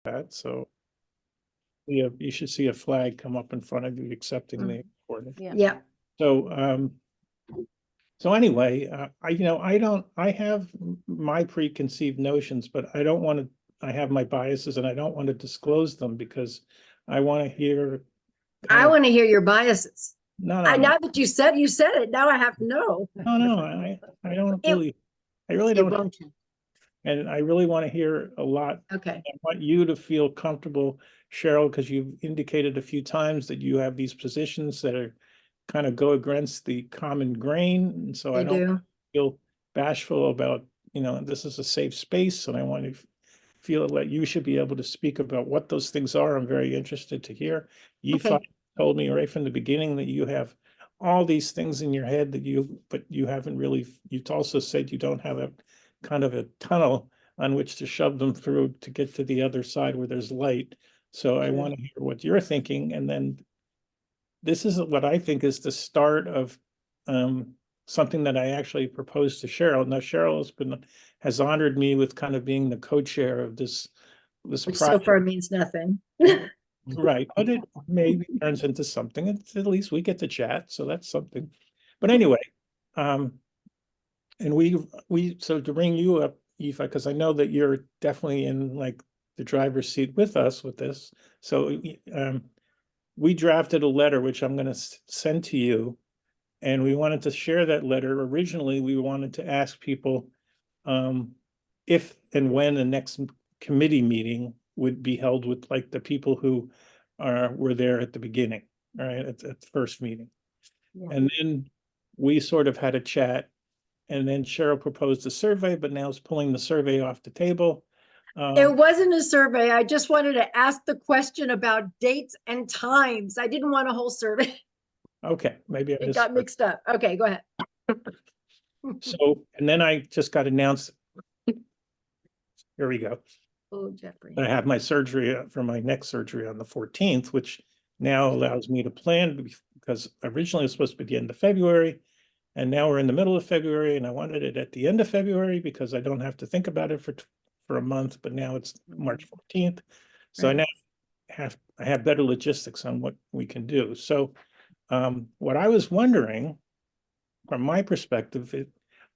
that, so you should see a flag come up in front of you accepting the recording. Yeah. So anyway, I have my preconceived notions, but I don't want to, I have my biases and I don't want to disclose them because I want to hear. I want to hear your biases. No, now that you said it, now I have to know. No, I don't really, I really don't. And I really want to hear a lot. Okay. I want you to feel comfortable, Cheryl, because you've indicated a few times that you have these positions that are kind of go against the common grain. And so I don't feel bashful about, this is a safe space and I want to feel that you should be able to speak about what those things are. I'm very interested to hear. You told me right from the beginning that you have all these things in your head but you haven't really, you also said you don't have a kind of a tunnel on which to shove them through to get to the other side where there's light. So I want to hear what you're thinking. And then this is what I think is the start of something that I actually proposed to Cheryl. Now, Cheryl has honored me with kind of being the co-chair of this Which project. So far means nothing. Right, but it maybe turns into something. At least we get to chat, so that's something. But anyway, and so to bring you up, Aoife, because I know that you're definitely in like the driver's seat with us with this. So we drafted a letter, which I'm going to send to you. And we wanted to share that letter. Originally, we wanted to ask people if and when the next committee meeting would be held with like the people who were there at the beginning, right, at the first meeting. And then we sort of had a chat. And then Cheryl proposed a survey, but now is pulling the survey off the table. It wasn't a survey. I just wanted to ask the question about dates and times. I didn't want a whole survey. Okay, maybe it got mixed up. Okay, go ahead. So, and then I just got announced. Here we go. Oh, Jeffrey. I have my surgery for my neck surgery on the 14th, which now allows me to plan because originally it was supposed to be the end of February. And now we're in the middle of February and I wanted it at the end of February because I don't have to think about it for a month, but now it's March 14th. So I now have better logistics on what we can do. So what I was wondering from my perspective,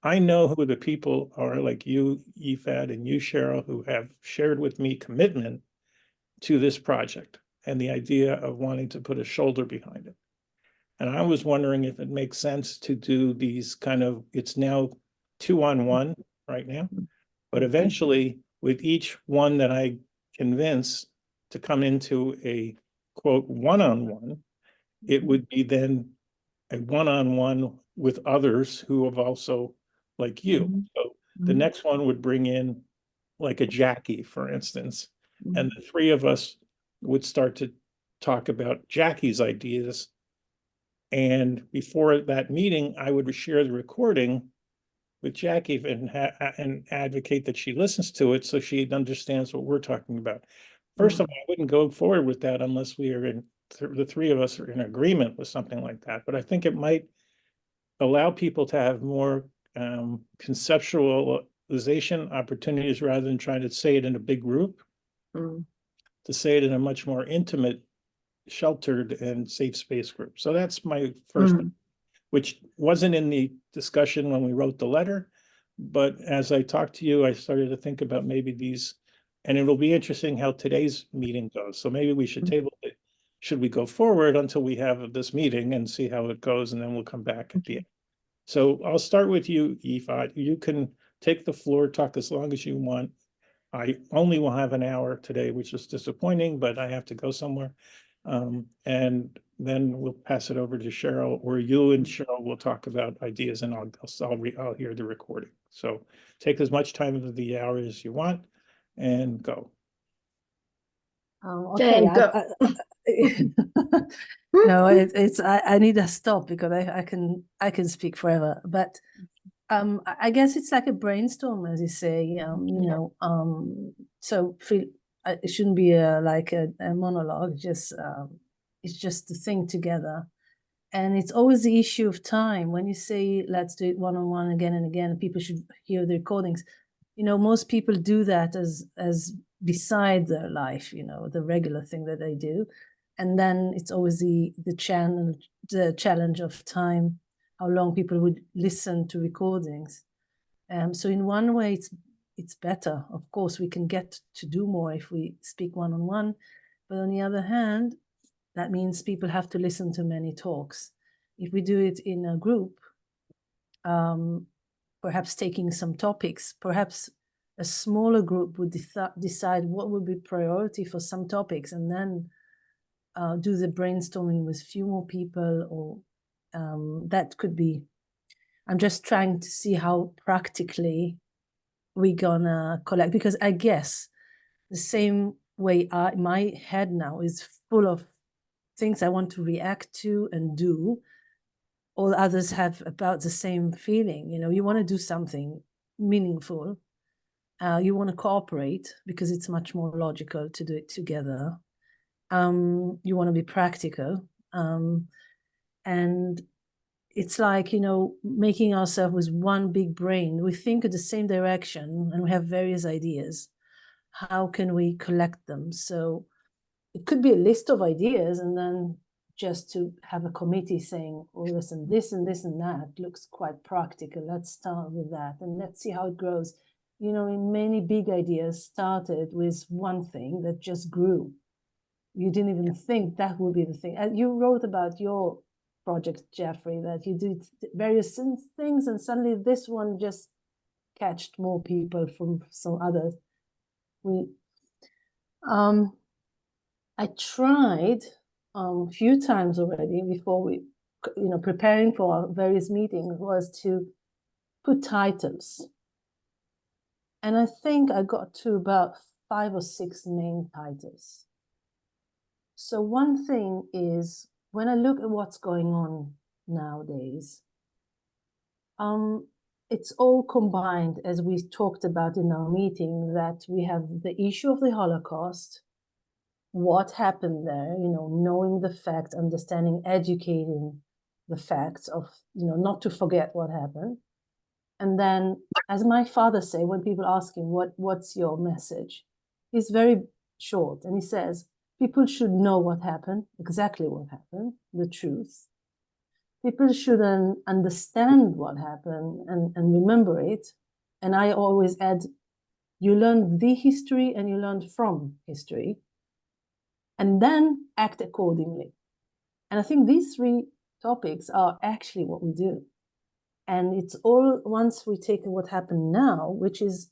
I know who the people are like you, Ifad, and you, Cheryl, who have shared with me commitment to this project and the idea of wanting to put a shoulder behind it. And I was wondering if it makes sense to do these kind of, it's now 2-on-1 right now, but eventually with each one that I convince to come into a quote 1-on-1, it would be then a 1-on-1 with others who have also like you. So the next one would bring in like a Jackie, for instance, and the three of us would start to talk about Jackie's ideas. And before that meeting, I would share the recording with Jackie and advocate that she listens to it so she understands what we're talking about. First of all, I wouldn't go forward with that unless we are the three of us are in agreement with something like that. But I think it might allow people to have more conceptualization opportunities rather than trying to say it in a big group, to say it in a much more intimate, sheltered and safe space group. So that's my first, which wasn't in the discussion when we wrote the letter. But as I talked to you, I started to think about maybe these, and it'll be interesting how today's meeting goes. So maybe we should table it. Should we go forward until we have this meeting and see how it goes, and then we'll come back at the end. So I'll start with you, Aoife. You can take the floor, talk as long as you want. I only will have an hour today, which is disappointing, but I have to go somewhere. And then we'll pass it over to Cheryl, or you and Cheryl will talk about ideas, and I'll hear the recording. So take as much time of the hour as you want, and go. Okay. No, I need to stop because I can speak forever. But I guess it's like a brainstorm, as you say. So it shouldn't be like a monologue. It's just to think together, and it's always the issue of time. When you say let's do it 1-on-1 again and again, people should hear the recordings. Most people do that as beside their life, the regular thing that they do. And then it's always the challenge of time, how long people would listen to recordings. So in one way, it's better. Of course, we can get to do more if we speak one-on-one. But on the other hand, that means people have to listen to many talks. If we do it in a group, perhaps taking some topics, perhaps a smaller group would decide what would be priority for some topics, and then do the brainstorming with few more people, or that could be. I'm just trying to see how practically we're gonna collect, because I guess the same way my head now is full of things I want to react to and do. All others have about the same feeling. You want to do something meaningful. You want to cooperate because it's much more logical to do it together. You want to be practical. And it's like, making ourselves with one big brain. We think in the same direction and we have various ideas. How can we collect them? So it could be a list of ideas, and then just to have a committee saying, oh, listen, this and this and that looks quite practical. Let's start with that and let's see how it grows. Many big ideas started with one thing that just grew. You didn't even think that would be the thing. You wrote about your project, Jeffrey, that you did various things and suddenly this one just catched more people from some others. I tried a few times already before we, preparing for our various meetings, was to put titles. And I think I got to about 5 or 6 main titles. So one thing is, when I look at what's going on nowadays, it's all combined, as we talked about in our meeting, that we have the issue of the Holocaust, what happened there, knowing the facts, understanding, educating the facts of, not to forget what happened. And then, as my father say, when people ask him, what's your message? He's very short, and he says, people should know what happened, exactly what happened, the truth. People should understand what happened and remember it. And I always add, you learn the history and you learn from history, and then act accordingly. And I think these 3 topics are actually what we do. And it's all, once we take what happened now, which is,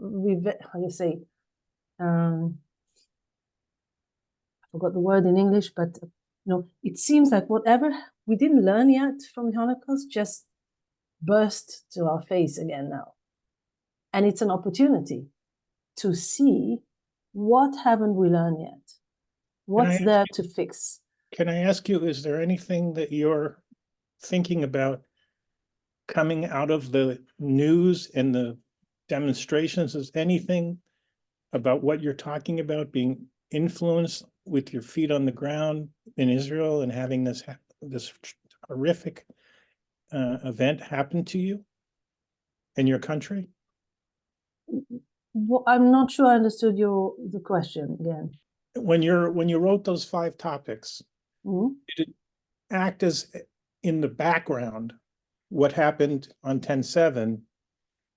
how you say, I forgot the word in English, but it seems like whatever we didn't learn yet from the Holocaust just burst to our face again now. And it's an opportunity to see what haven't we learned yet? What's there to fix? Can I ask you, is there anything that you're thinking about coming out of the news and the demonstrations? Is anything about what you're talking about being influenced with your feet on the ground in Israel and having this horrific event happen to you in your country? Well, I'm not sure I understood the question again. When you wrote those 5 topics, did it act as in the background what happened on 10/7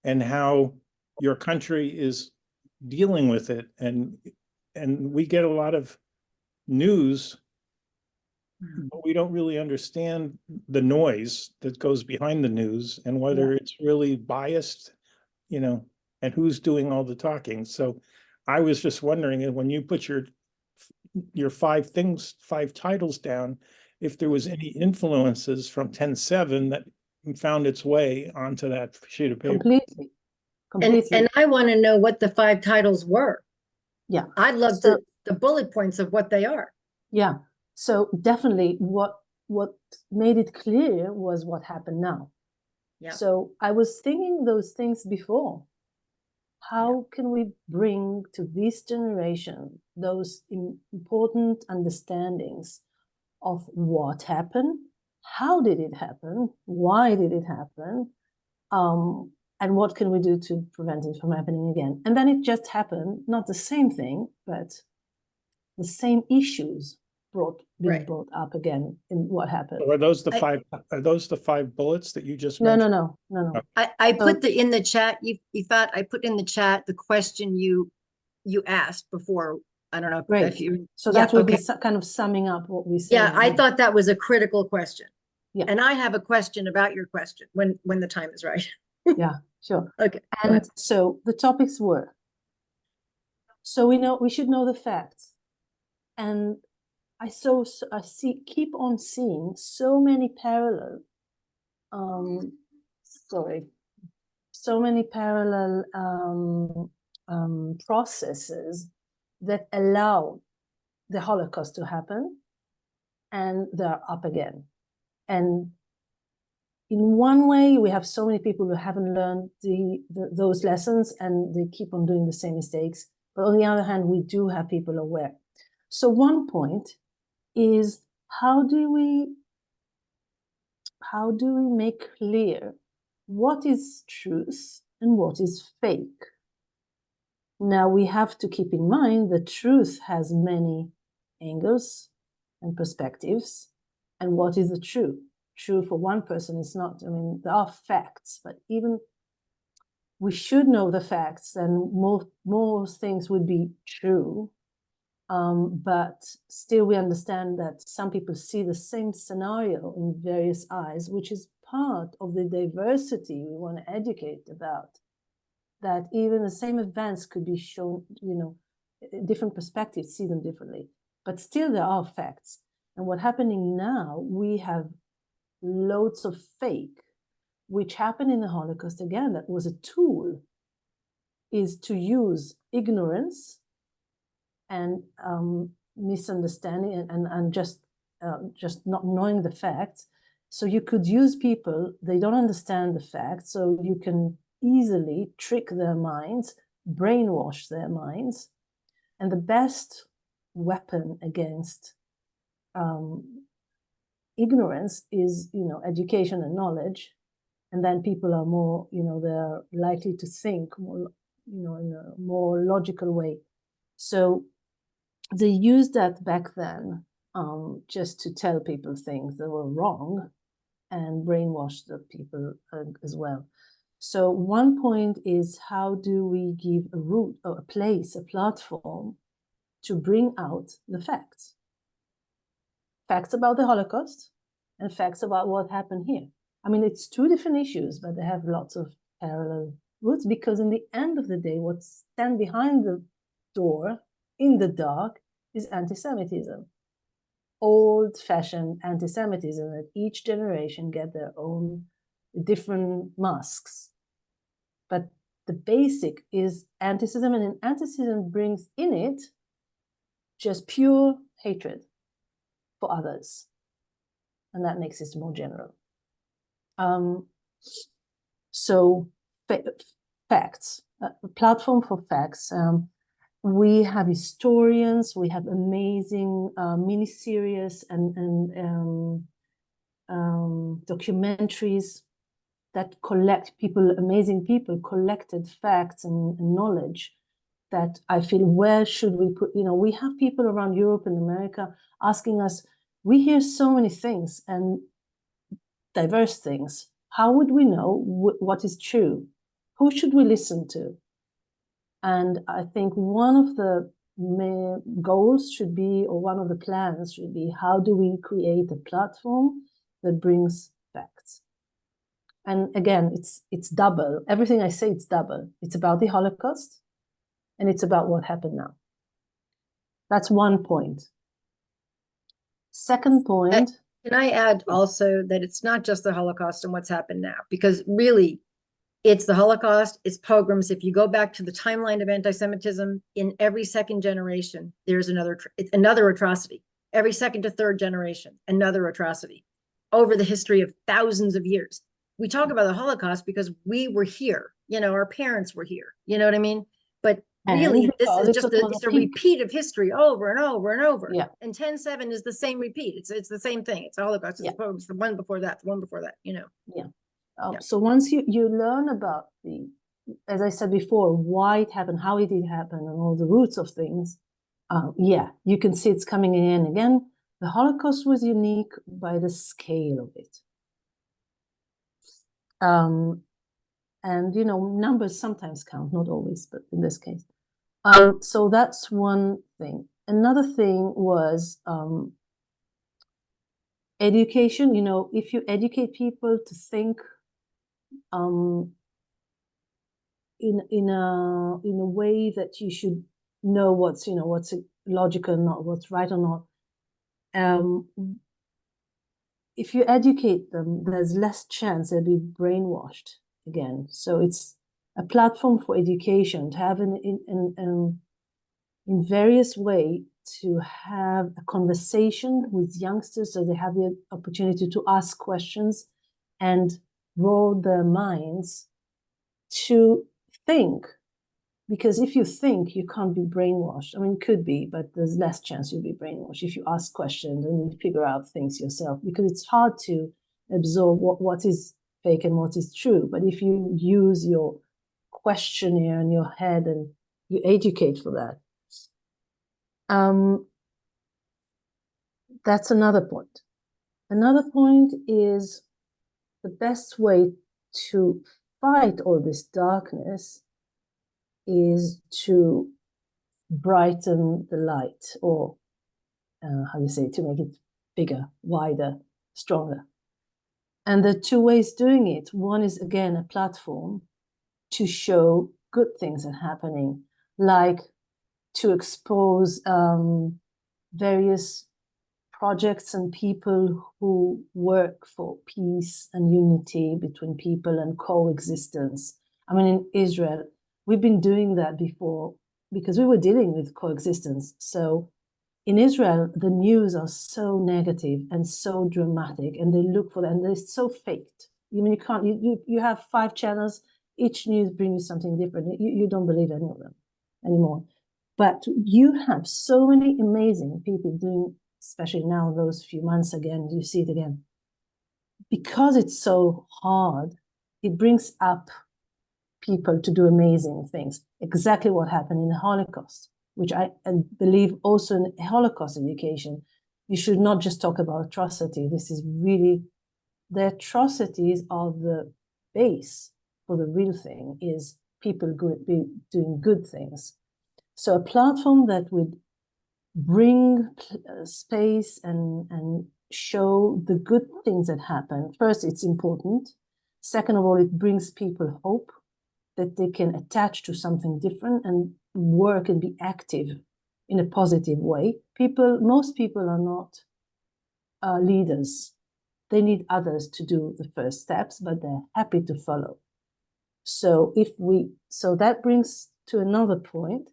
and how your country is dealing with it? And we get a lot of news, but we don't really understand the noise that goes behind the news and whether it's really biased, and who's doing all the talking. So I was just wondering, when you put your 5 titles down, if there was any influences from 10/7 that found its way onto that sheet of paper. Completely. And I want to know what the 5 titles were. Yeah. I'd love the bullet points of what they are. Yeah. So definitely what made it clear was what happened now. Yeah. So I was thinking those things before. How can we bring to this generation those important understandings of what happened, how did it happen, why did it happen, And what can we do to prevent it from happening again? And then it just happened, not the same thing, but the same issues being brought up again in what happened. So are those the five bullets that you just No. mentioned? I put in the chat, you thought I put in the chat the question you asked before. I don't know if Great. you. So that would be kind of summing up what we said. Yeah, I thought that was a critical question. Yeah. And I have a question about your question when the time is right. Yeah, sure. Okay. And so the topics were, so we should know the facts. And I keep on seeing so many parallel processes that allow the Holocaust to happen, and they're up again. And in one way, we have so many people who haven't learned those lessons, and they keep on doing the same mistakes. But on the other hand, we do have people aware. So one point is, how do we make clear what is truth and what is fake? Now, we have to keep in mind that truth has many angles and perspectives. And what is the truth? True for one person is not, there are facts, but even we should know the facts, and more things would be true. But still, we understand that some people see the same scenario in various eyes, which is part of the diversity we want to educate about. That even the same events could be shown, different perspectives, see them differently. But still, there are facts. And what's happening now, we have loads of fake, which happened in the Holocaust. Again, that was a tool, is to use ignorance and misunderstanding and just not knowing the facts. So you could use people, they don't understand the facts, so you can easily trick their minds, brainwash their minds. And the best weapon against ignorance is, education and knowledge. And then people are more, they're likely to think more, in a more logical way. So they used that back then just to tell people things that were wrong and brainwash the people as well. So one point is, how do we give a route or a place, a platform to bring out the facts? Facts about the Holocaust and facts about what happened here. It's two different issues, but they have lots of parallel roots, because in the end of the day, what stands behind the door in the dark is anti-Semitism. Old-fashioned anti-Semitism that each generation get their own different masks. But the basic is anti-Semitism, and anti-Semitism brings in it just pure hatred for others. And that makes it more general. So facts, a platform for facts. We have historians, we have amazing mini-series and documentaries that collect amazing people collected facts and knowledge that I feel, where should we put, we have people around Europe and America asking us, we hear so many things and diverse things. How would we know what is true? Who should we listen to? And I think one of the main goals should be, or one of the plans should be, how do we create a platform that brings facts? And again, it's double. Everything I say, it's double. It's about the Holocaust, and it's about what happened now. That's one point. Second point. Can I add also that it's not just the Holocaust and what's happened now, because really it's the Holocaust, it's pogroms. If you go back to the timeline of anti-Semitism, in every second generation, there's another atrocity. Every second to third generation, another atrocity over the history of thousands of years. We talk about the Holocaust because we were here, our parents were here, you know what I mean? But really, this is just a repeat of history over and over and over. Yeah. And 10/7 is the same repeat. It's the same thing. It's the Holocaust. It's the one before that, the one before that, Yeah. Yeah. So once you learn about as I said before, why it happened, how it did happen, and all the roots of things, yeah, you can see it's coming in again. The Holocaust was unique by the scale of it. And, you know, numbers sometimes count, not always, but in this case. So that's one thing. Another thing was education. You know, if you educate people to think in a way that you should know what's logical, not what's right or not. If you educate them, there's less chance they'll be brainwashed again. So it's a platform for education to have in various way to have a conversation with youngsters, so they have the opportunity to ask questions and roll their minds to think. Because if you think, you can't be brainwashed. I mean, it could be, but there's less chance you'll be brainwashed if you ask questions and you figure out things yourself, because it's hard to absorb what is fake and what is true. But if you use your questionnaire in your head and you educate for that, that's another point. Another point is the best way to fight all this darkness is to brighten the light, or how you say, to make it bigger, wider, stronger. And the two ways doing it, one is again a platform to show good things are happening, like to expose various projects and people who work for peace and unity between people and coexistence. I mean, in Israel, we've been doing that before because we were dealing with coexistence. So in Israel, the news are so negative and so dramatic, and they look for that, and they're so faked. I mean, you have 5 channels, each news brings you something different. You don't believe any of them anymore. But you have so many amazing people doing, especially now, those few months again, you see it again. Because it's so hard, it brings up people to do amazing things. Exactly what happened in the Holocaust, which I believe also in Holocaust education, you should not just talk about atrocity. This is really, the atrocities are the base for the real thing, is people doing good things. So a platform that would bring space and show the good things that happen. First, it's important. Second of all, it brings people hope that they can attach to something different and work and be active in a positive way. Most people are not leaders. They need others to do the first steps, but they're happy to follow. So that brings to another point,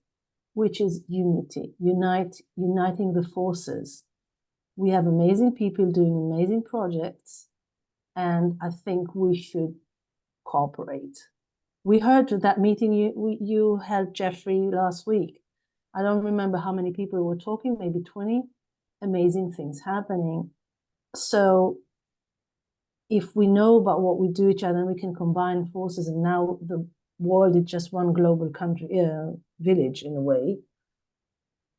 which is unity, uniting the forces. We have amazing people doing amazing projects, and I think we should cooperate. We heard that meeting you held, Jeffrey, last week. I don't remember how many people were talking, maybe 20. Amazing things happening. So if we know about what we do each other, and we can combine forces, and now the world is just one global country, village in a way,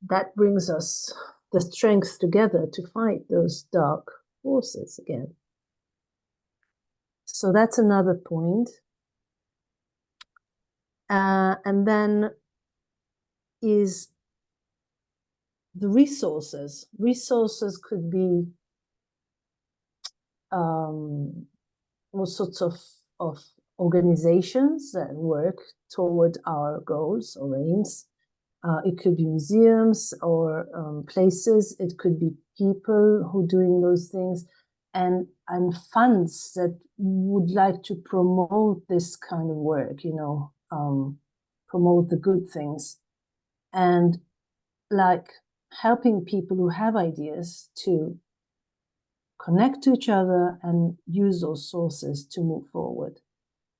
that brings us the strength together to fight those dark forces again. So that's another point. And then is the resources. Resources could be all sorts of organizations that work toward our goals or aims. It could be museums or places. It could be people who are doing those things, and funds that would like to promote this kind of work, promote the good things, and like helping people who have ideas to connect to each other and use those sources to move forward.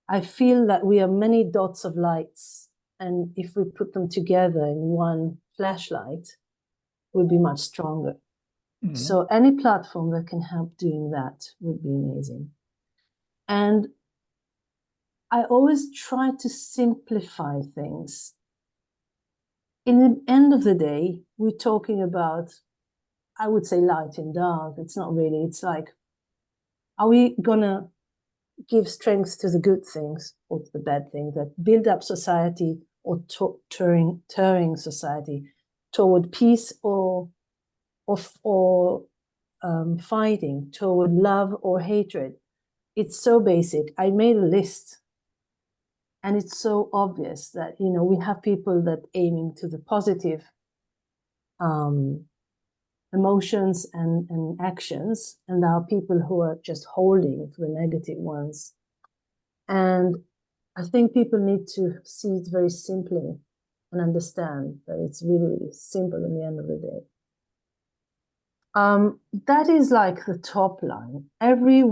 I feel that we are many dots of lights, and if we put them together in one flashlight, we'll be much stronger. Mm-hmm. So any platform that can help doing that would be amazing. And I always try to simplify things. In the end of the day, we're talking about, I would say, light and dark. It's not really, it's like, are we gonna give strength to the good things or to the bad things that build up society, or turning society toward peace or fighting, toward love or hatred? It's so basic. I made a list, and it's so obvious that, you know, we have people that aiming to the positive emotions and actions, and there are people who are just holding to the negative ones. And I think people need to see it very simply and understand that it's really simple in the end of the day. That is like the top line. Every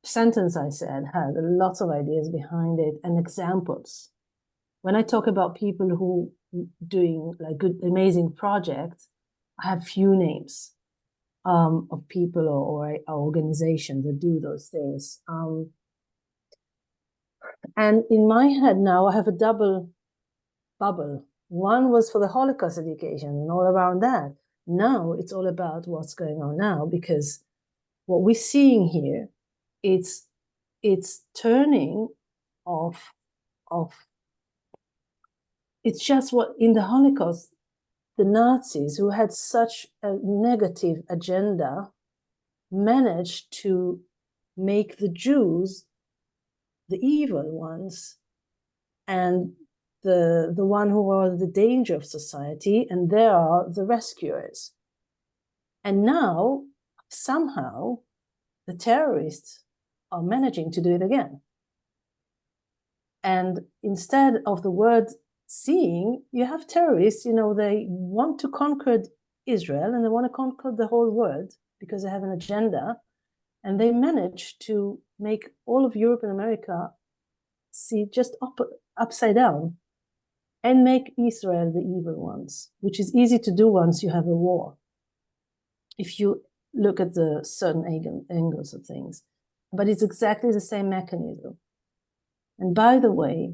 sentence I said had lots of ideas behind it and examples. When I talk about people who doing like good, amazing projects, I have few names of people or organizations that do those things. And in my head now, I have a double bubble. One was for the Holocaust education and all around that. Now it's all about what's going on now, because what we're seeing here, it's turning of it's just what in the Holocaust, the Nazis, who had such a negative agenda, managed to make the Jews the evil ones and the one who are the danger of society, and they are the rescuers. And now somehow the terrorists are managing to do it again. And instead of the word seeing, you have terrorists, you know, they want to conquer Israel and they want to conquer the whole world because they have an agenda, and they manage to make all of Europe and America see just upside down and make Israel the evil ones, which is easy to do once you have a war, if you look at the certain angles of things. But it's exactly the same mechanism. And by the way,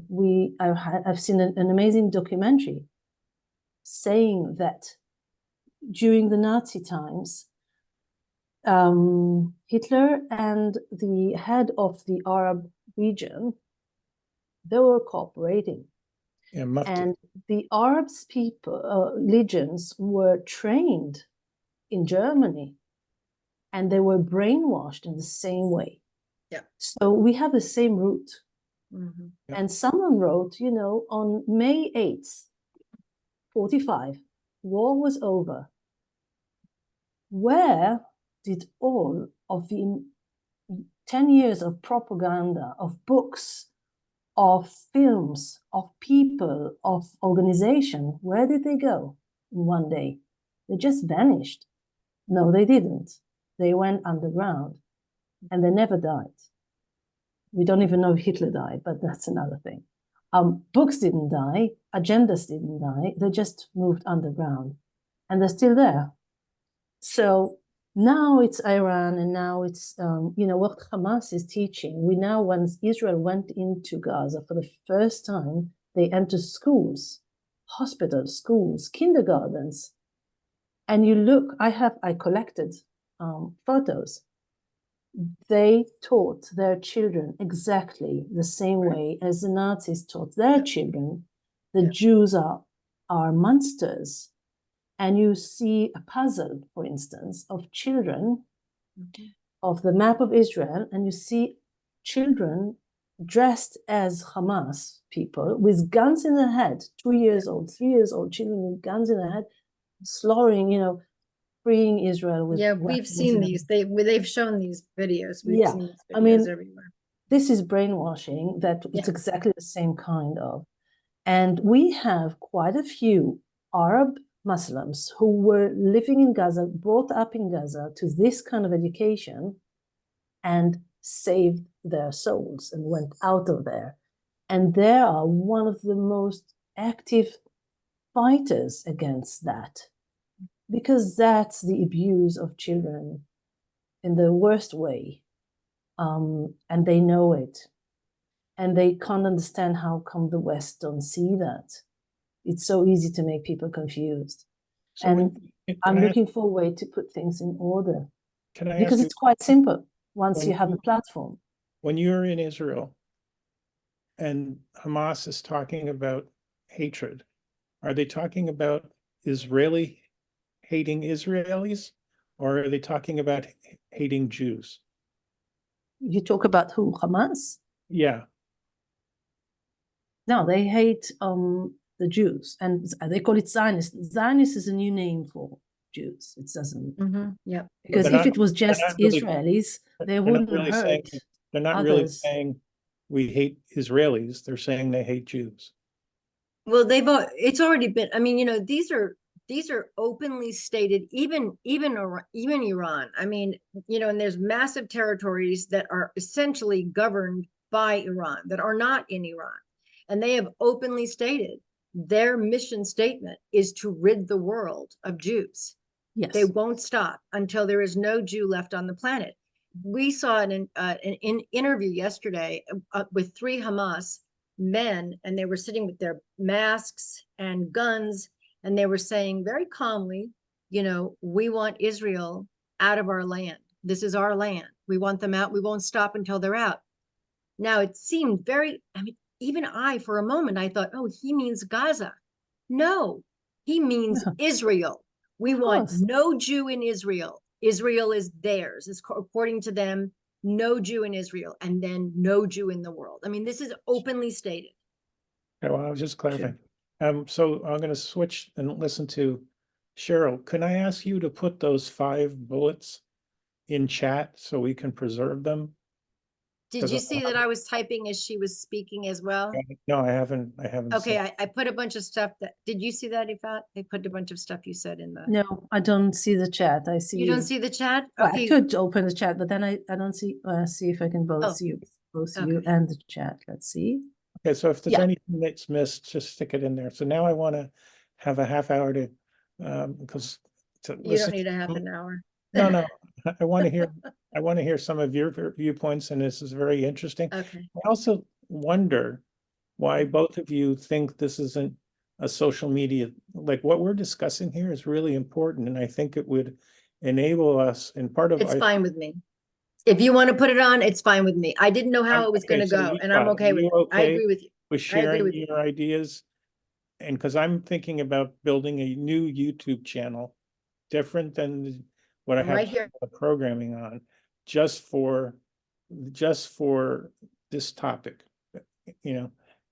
I've seen an amazing documentary saying that during the Nazi times, Hitler and the head of the Arab region, they were cooperating. Yeah, and the Arab people, legions, were trained in Germany, and they were brainwashed in the same way. Yeah. So we have the same root. Mm-hmm. Yeah. And someone wrote, you know, on May 8th, 45, war was over. Where did all of the 10 years of propaganda, of books, of films, of people, of organization, where did they go in one day? They just vanished. No, they didn't. They went underground, and they never died. We don't even know if Hitler died, but that's another thing. Books didn't die, agendas didn't die, they just moved underground, and they're still there. So now it's Iran, and now it's, you know, what Hamas is teaching. We now, once Israel went into Gaza for the first time, they entered schools, hospitals, schools, kindergartens. And you look, I collected photos. They taught their children exactly the same way as the Nazis taught their children. The Jews are monsters. And you see a puzzle, for instance, of children of the map of Israel, and you see children dressed as Hamas people with guns in their head, 2 years old, 3 years old children with guns in their head, slaughtering, you know, freeing Israel with Yeah, we've weapons seen and these. They've shown these videos. We've Yeah, seen these I videos mean, everywhere. this is brainwashing, that it's exactly the same kind of. And we have quite a few Arab Muslims who were living in Gaza, brought up in Gaza to this kind of education, and saved their souls and went out of there. And they are one of the most active fighters against that, because that's the abuse of children in the worst way. And they know it. And they can't understand how come the West don't see that. It's so easy to make people confused. So And can I'm I, looking for a way to put things in order, can I because ask you, it's quite simple once when you have you- a platform. when you're in Israel and Hamas is talking about hatred, are they talking about Israeli hating Israelis, or are they talking about hating Jews? You talk about who? Hamas? Yeah, No, they hate the Jews, and they call it Zionist. Zionist is a new name for Jews. It doesn't, Yep. because they're if not- it was they're just not really- Israelis, they they're not wouldn't really hurt saying, they're not really others. saying we hate Israelis. They're saying they hate Jews. Well, it's already been, I mean, these are openly stated, even Iran. I mean, and there's massive territories that are essentially governed by Iran that are not in Iran. And they have openly stated their mission statement is to rid the world of Jews. Yes. They won't stop until there is no Jew left on the planet. We saw an interview yesterday with 3 Hamas men, and they were sitting with their masks and guns, and they were saying very calmly, we want Israel out of our land. This is our land. We want them out. We won't stop until they're out. Now, it seemed even for a moment, I thought, oh, he means Gaza. No, he means Israel. We want no Jew in Israel. Israel is theirs. It's according to them, no Jew in Israel, and then no Jew in the world. I mean, this is openly stated. Okay, well, I was just clarifying. So I'm going to switch and listen to Cheryl. Can I ask you to put those 5 bullets in chat so we can preserve them? Did you see that I was typing as she was speaking as well? No, I haven't. Okay, seen. I put a bunch of stuff did you see that, Ifat? I put a bunch of stuff you said in the. No, I don't see the chat. I see You don't see the chat? Well, Okay. I could open the chat, but then I don't see. See if I can both Oh, see you okay. and the chat. Let's see. Okay, so if there's Yeah. anything that's missed, just stick it in there. So now I want to have a half hour to because to You listen. don't need a half an hour. No. I want to hear some of your viewpoints, and this is very interesting. Okay. I also wonder why both of you think this isn't a social media, like what we're discussing here is really important, and I think it would enable us, and part of It's fine with me. If you want to put it on, it's fine with me. I didn't know how it was going to go, and I'm okay with it. I agree with you. with I agree sharing with you. your ideas. And because I'm thinking about building a new YouTube channel, different than what I I'm have right here. programming on, just for this topic.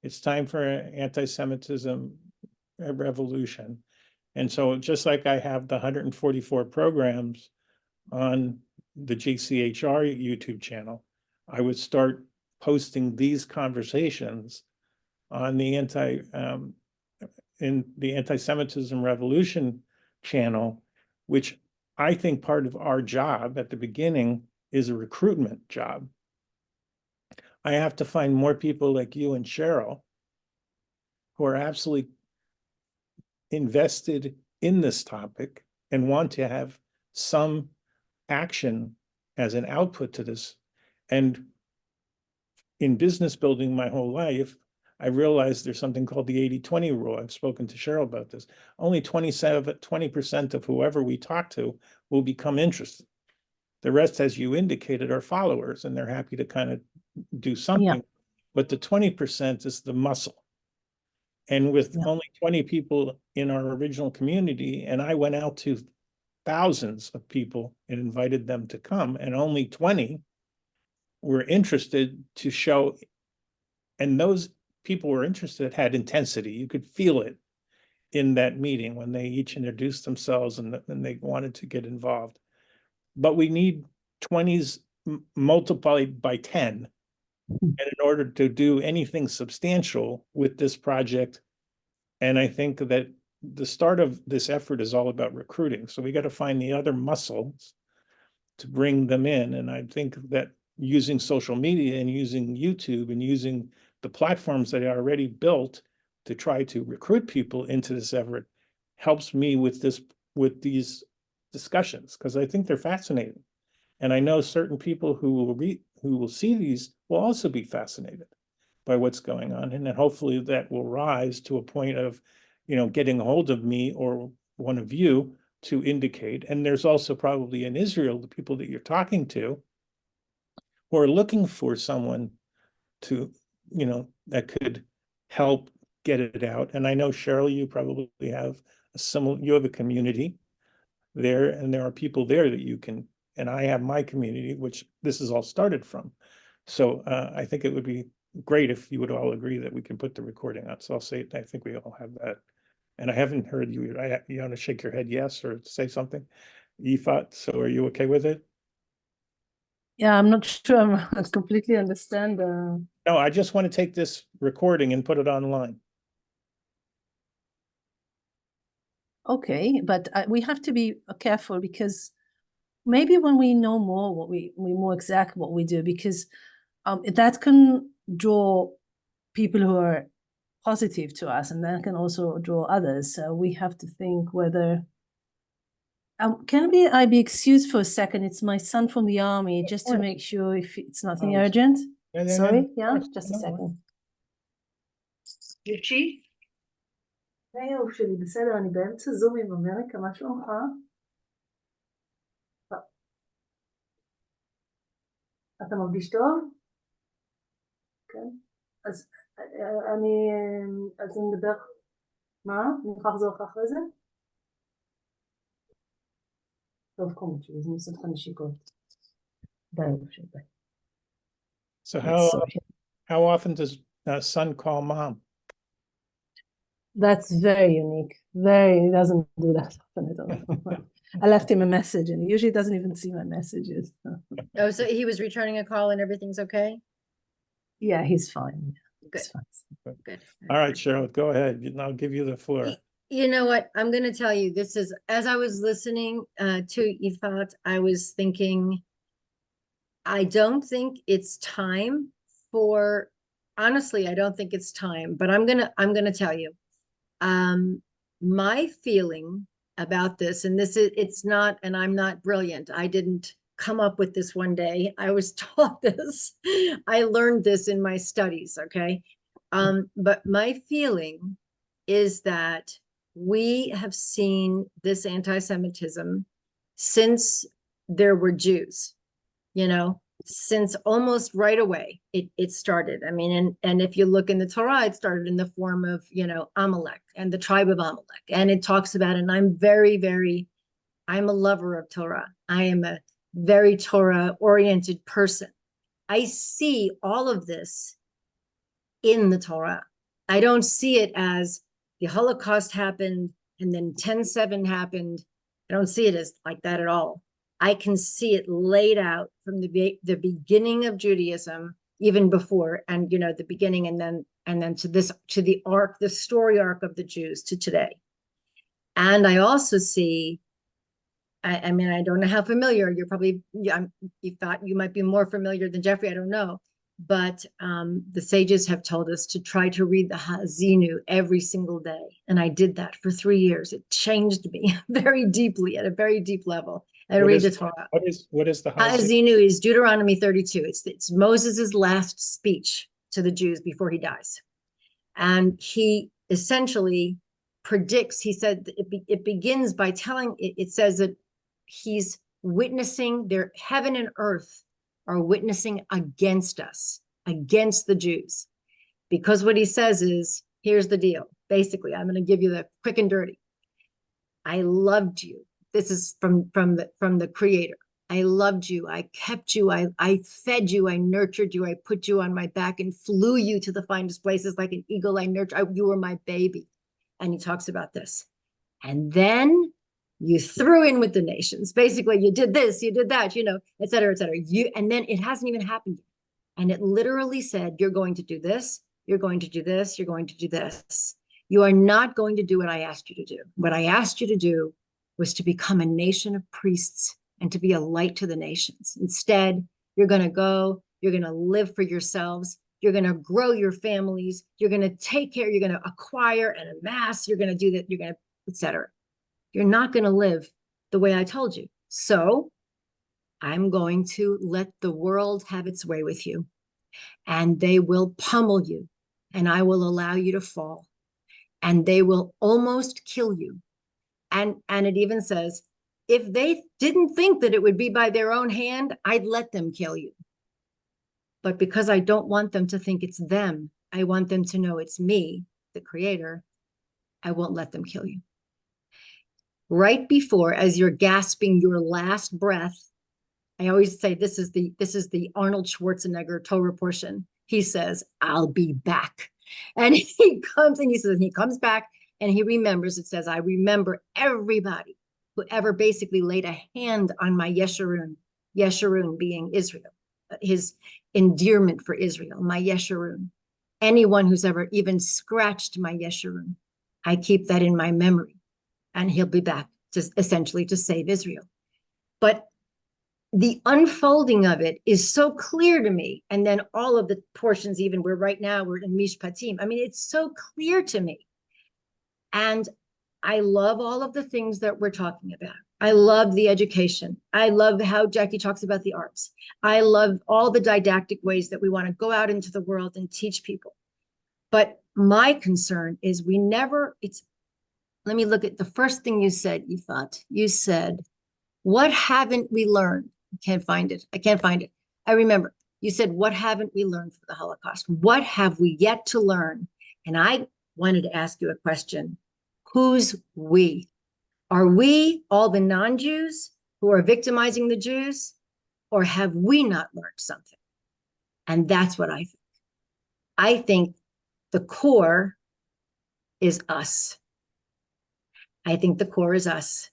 It's time for an anti-Semitism revolution. And so just like I have the 144 programs on the GCHR YouTube channel, I would start posting these conversations on the in the anti-Semitism revolution channel, which I think part of our job at the beginning is a recruitment job. I have to find more people like you and Cheryl who are absolutely invested in this topic and want to have some action as an output to this. And in business building my whole life, I realized there's something called the 80-20 rule. I've spoken to Cheryl about this. Only 20% of whoever we talk to will become interested. The rest, as you indicated, are followers, and they're happy to kind of do something. Yeah. But the 20% is the muscle. And with only 20 people in our original community, and I went out to thousands of people and invited them to come, and only 20 were interested to show, and those people were interested had intensity. You could feel it in that meeting when they each introduced themselves and they wanted to get involved. But we need 20s multiplied by 10. And in order to do anything substantial with this project, and I think that the start of this effort is all about recruiting. So we got to find the other muscles to bring them in. And I think that using social media and using YouTube and using the platforms that are already built to try to recruit people into this effort helps me with these discussions, because I think they're fascinating. And I know certain people who will see these will also be fascinated. by what's going on. And then hopefully that will rise to a point of, getting a hold of me or one of you to indicate. And there's also probably in Israel, the people that you're talking to who are looking for someone to, that could help get it out. And I know, Cheryl, you probably have you have a community there, and there are people there that you can, and I have my community, which this is all started from. So I think it would be great if you would all agree that we can put the recording out. So I'll say, I think we all have that. And I haven't heard you, you want to shake your head yes or say something? Yifat, so are you okay with it? Yeah, I'm not sure I completely understand. No, I just want to take this recording and put it online. Okay, but we have to be careful, because maybe when we know more, what we more exact what we do, because that can draw people who are positive to us, and that can also draw others. So we have to think whether. Can I be excused for a second? It's my son from the army, just to make sure if it's nothing urgent. Sorry, yeah, just a second. יוצ'י? היי אהוב שלי, בסדר, אני באמצע זום עם אמריקה, מה שלומך? אתה מרגיש טוב? כן. אז אני מדבר, מה? אני יכולה לחזור לך אחרי זה? טוב, קומות שלי, זה נושא לך נשיקות. די אהוב שלי, די. So how often does son call mom? That's very unique. He doesn't do that often at all. I left him a message, and he usually doesn't even see my messages. Oh, so he was returning a call and everything's okay? Yeah, he's fine. Good. He's fine. Good. All right, Cheryl, go ahead. I'll give you the floor. You know what? I'm going to tell you, this is, as I was listening to Ifat, I was thinking, I don't think it's time for, honestly, I don't think it's time, but I'm going to tell you, my feeling about this, and it's not, and I'm not brilliant. I didn't come up with this one day. I was taught this. I learned this in my studies. Okay. But my feeling is that we have seen this anti-Semitism since there were Jews, since almost right away it started. I mean, and if you look in the Torah, it started in the form of, Amalek and the tribe of Amalek. And it talks about, and I'm I'm a lover of Torah. I am a very Torah oriented person. I see all of this in the Torah. I don't see it as the Holocaust happened and then 10/7 happened. I don't see it as like that at all. I can see it laid out from the beginning of Judaism, even before, and the beginning, and then to the arc, the story arc of the Jews to today. And I also see, I mean, I don't know how familiar you're probably. You thought you might be more familiar than Jeffrey. I don't know, but the sages have told us to try to read the Ha'azinu every single day, and I did that for 3 years. It changed me very deeply at a very deep level. And read the Torah. What is the Ha'azinu? Is Deuteronomy 32. It's Moses's last speech to the Jews before he dies, and he essentially predicts. He said it begins by telling. It says that he's witnessing, their heaven and earth are witnessing against us, against the Jews, because what he says is, here's the deal. Basically, I'm going to give you the quick and dirty. I loved you. This is from the Creator. I loved you. I kept you. I fed you. I nurtured you. I put you on my back and flew you to the finest places like an eagle. I nurtured. You were my baby. And he talks about this. And then you threw in with the nations. Basically, you did this, you did that, et cetera, et cetera. And then it hasn't even happened yet. And it literally said, you're going to do this. You're going to do this. You're going to do this. You are not going to do what I asked you to do. What I asked you to do was to become a nation of priests and to be a light to the nations. Instead, you're going to go, you're going to live for yourselves, you're going to grow your families, you're going to take care, you're going to acquire and amass, you're going to do that, you're going to, etc. You're not going to live the way I told you. So I'm going to let the world have its way with you. and they will pummel you, and I will allow you to fall, and they will almost kill you. And it even says, if they didn't think that it would be by their own hand, I'd let them kill you. But because I don't want them to think it's them, I want them to know it's me, the creator, I won't let them kill you. Right before, as you're gasping your last breath, I always say this is the Arnold Schwarzenegger Torah portion. He says, I'll be back. And he comes back and he remembers, it says, I remember everybody who ever basically laid a hand on my Yeshurun being Israel, his endearment for Israel, my Yeshurun. Anyone who's ever even scratched my Yeshurun, I keep that in my memory. And he'll be back just essentially to save Israel. But the unfolding of it is so clear to me. And then all of the portions, even where right now we're in Mishpatim. I mean, it's so clear to me. And I love all of the things that we're talking about. I love the education. I love how Jackie talks about the arts. I love all the didactic ways that we want to go out into the world and teach people. But my concern is let me look at the first thing you said, Yifat. You said, what haven't we learned? I can't find it. I remember you said, what haven't we learned from the Holocaust? What have we yet to learn? And I wanted to ask you a question. Who's we? Are we all the non-Jews who are victimizing the Jews? Or have we not learned something? And that's what I think. I think the core is us. I think the core is us.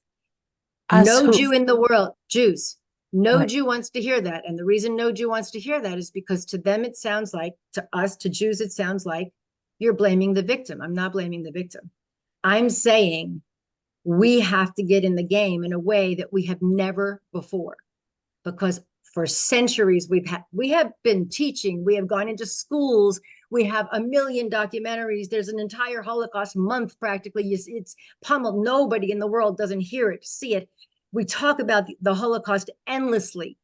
No Jew in the world, Jews, no Jew wants to hear that. And the reason no Jew wants to hear that is because to them, it sounds like, to us, to Jews, it sounds like you're blaming the victim. I'm not blaming the victim. I'm saying we have to get in the game in a way that we have never before, because for centuries we have been teaching, we have gone into schools, we have a million documentaries, there's an entire Holocaust month practically, it's pummeled, nobody in the world doesn't hear it, see it. We talk about the Holocaust endlessly.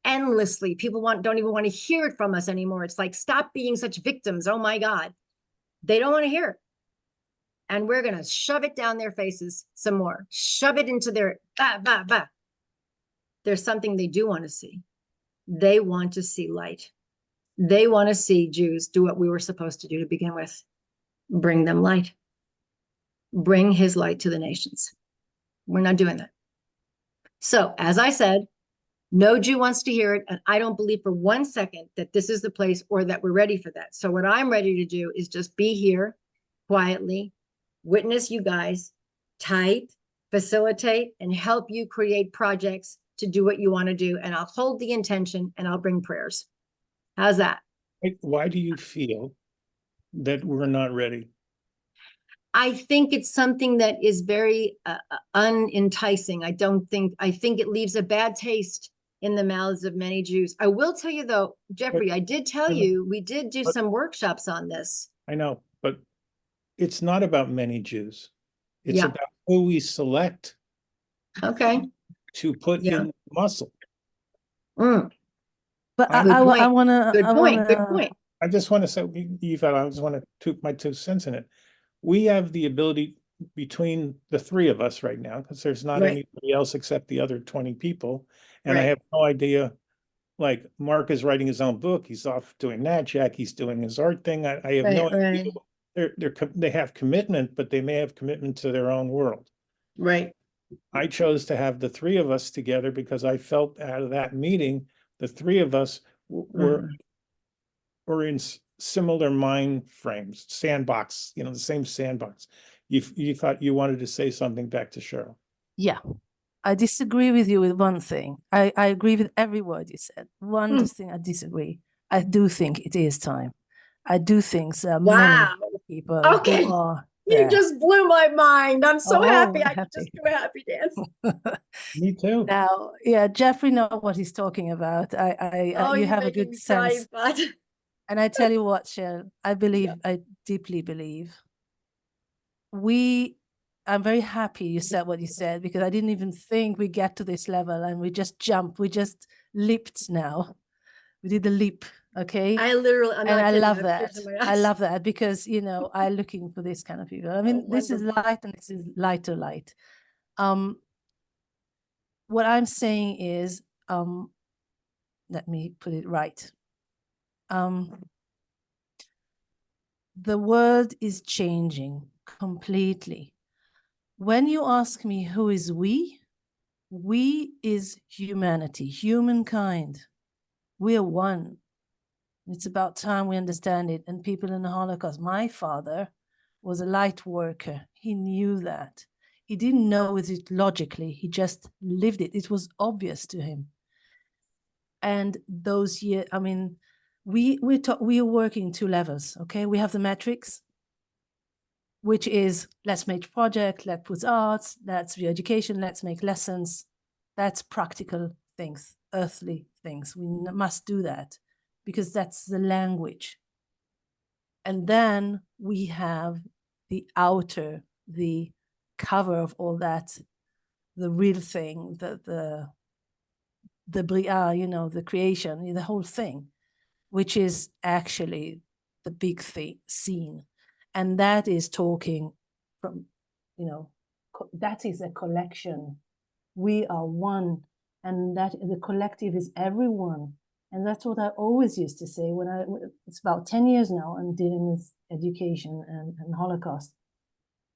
People don't even want to hear it from us anymore. It's like, stop being such victims, oh my God. They don't want to hear it. And we're gonna shove it down their faces some more, shove it into their, There's something they do want to see. They want to see light. They want to see Jews do what we were supposed to do to begin with. Bring them light. Bring his light to the nations. We're not doing that. So, as I said, no Jew wants to hear it, and I don't believe for 1 second that this is the place or that we're ready for that. So what I'm ready to do is just be here quietly, witness you guys, type, facilitate, and help you create projects to do what you want to do, and I'll hold the intention and I'll bring prayers. How's that? Why do you feel that we're not ready? I think it's something that is very unenticing. I think it leaves a bad taste in the mouths of many Jews. I will tell you though, Jeffrey, I did tell you, we did do some workshops on this. I know, but it's not about many Jews. It's about who we select. Okay. To put in muscle. But I want to. Good point. I just want to say, I just want to toot my 2 cents in it. We have the ability between the 3 of us right now, because there's not anybody else except the other 20 people. And I have no idea, like Mark is writing his own book. He's off doing that. Jackie's doing his art thing. I have no idea. They have commitment, but they may have commitment to their own world. Right. I chose to have the 3 of us together because I felt out of that meeting, the 3 of us were in similar mind frames, sandbox, the same sandbox. You thought you wanted to say something back to Cheryl. Yeah, I disagree with you with one thing. I agree with every word you said. One thing I disagree. I do think it is time. I do think there are many people who are. You just blew my mind. I'm so happy. I can just do a happy dance. Me too. Now, Jeffrey knows what he's talking about. You have a good sense. And I tell you what, Cheryl, I deeply believe. I'm very happy you said what you said, because I didn't even think we get to this level, and we just jumped. We just leaped now. We did the leap Okay. I literally, I'm And not I kidding, love have that. tears in my I eyes. love that because, you know, I'm looking for this kind of people. I mean, this is Wonderful. light and this is lighter light. What I'm saying is, let me put it right. The world is changing completely. When you ask me who is we is humanity, humankind. We are one. It's about time we understand it. And people in the Holocaust, my father was a light worker. He knew that. He didn't know it logically. He just lived it. It was obvious to him. And those years, I mean, we are working 2 levels, okay? We have the metrics, which is let's make project, let's put arts, let's do education, let's make lessons. That's practical things, earthly things. We must do that because that's the language. And then we have the outer, the cover of all that, the real thing, the bria, you know, the creation, the whole thing, which is actually the big scene. And that is talking from, you know, that is a collection. We are one, and that the collective is everyone. And that's what I always used to say it's about 10 years now, I'm dealing with education and Holocaust.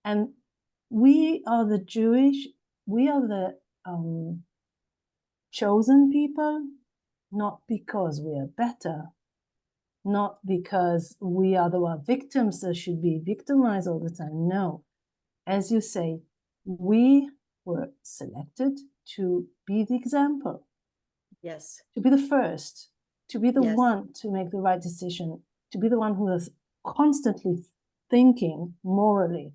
And we are the chosen people, not because we are better, not because we are the victims that should be victimized all the time. No, as you say, we were selected to be the example. Yes. To be the first, to be the Yes. one to make the right decision, to be the one who is constantly thinking morally.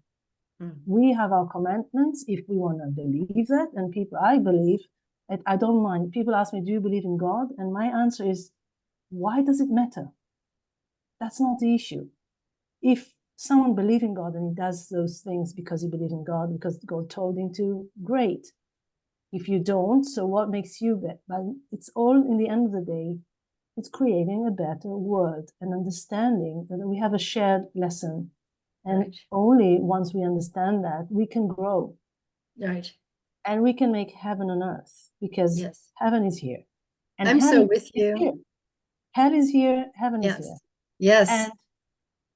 We have our commandments if we want to believe that. And I believe, I don't mind. People ask me, do you believe in God? And my answer is, why does it matter? That's not the issue. If someone believes in God and he does those things because he believes in God, because God told him to, great. If you don't, so what makes you better? But it's all, in the end of the day, it's creating a better world and understanding that we have a shared lesson. And Right. only once we understand that, we can grow. Right. And we can make heaven on earth, because Yes. heaven is here. And I'm hell so with is you. here. Hell is here, heaven is Yes. here. Yes. And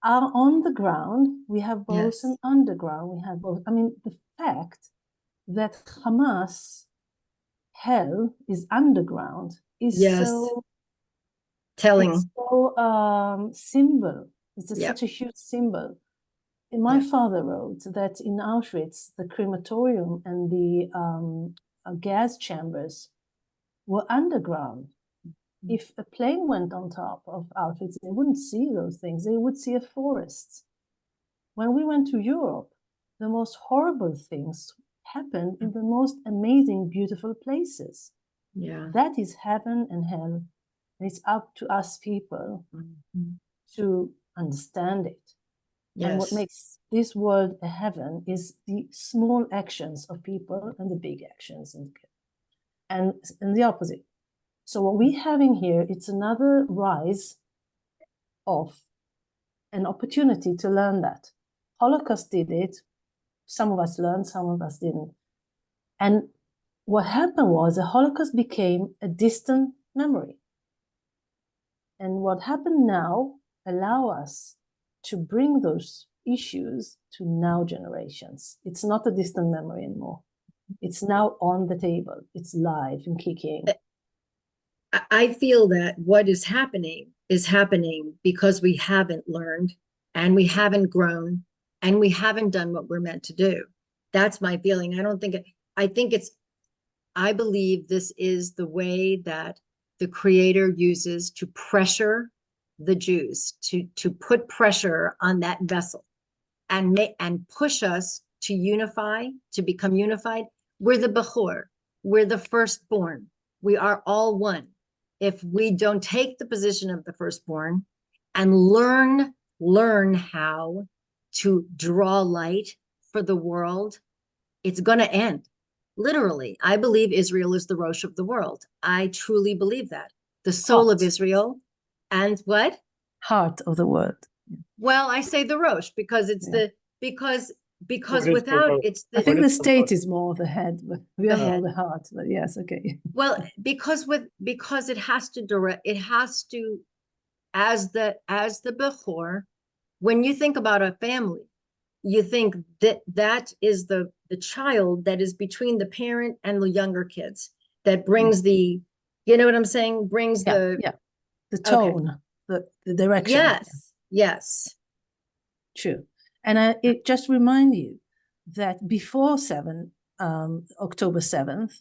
on the ground, we have both, Yes. and underground, we have both. I mean, the fact that Hamas hell is underground is Yes. so Telling. it's so symbol. It's Yep. such a huge symbol. And my father wrote that in Auschwitz, the crematorium and the gas chambers were underground. If a plane went on top of Auschwitz, they wouldn't see those things. They would see a forest. When we went to Europe, the most horrible things happened in the most amazing, beautiful places. Yeah. That is heaven and hell. And it's up to us people to understand it. Yes. And what makes this world a heaven is the small actions of people and the big actions, and the opposite. So what we're having here, it's another rise of an opportunity to learn that. Holocaust did it. Some of us learned, some of us didn't. And what happened was the Holocaust became a distant memory. And what happened now allow us to bring those issues to now generations. It's not a distant memory anymore. It's now on the table. It's live and kicking. I feel that what is happening because we haven't learned, and we haven't grown, and we haven't done what we're meant to do. That's my feeling. I believe this is the way that the Creator uses to pressure the Jews, to put pressure on that vessel and push us to unify, to become unified. We're the Bechor, we're the firstborn. We are all one. If we don't take the position of the firstborn and learn how to draw light for the world, it's going to end. Literally, I believe Israel is the Rosh of the world. I truly believe that. The soul of Israel And what? Heart of the word. Well, I say the Rosh because it's Yeah. because What is the without Rosh? it's I the think What the is the state Rosh? is more the head, but we The are more head. the heart. But yes, okay. well because it has to as the Bechor, when you think about a family, you think that is the child that is between the parent and the younger kids that brings the, you know what I'm saying, brings Yeah, the yeah. The Okay. tone, the direction. Yes. True. And it just remind you that before October 7th,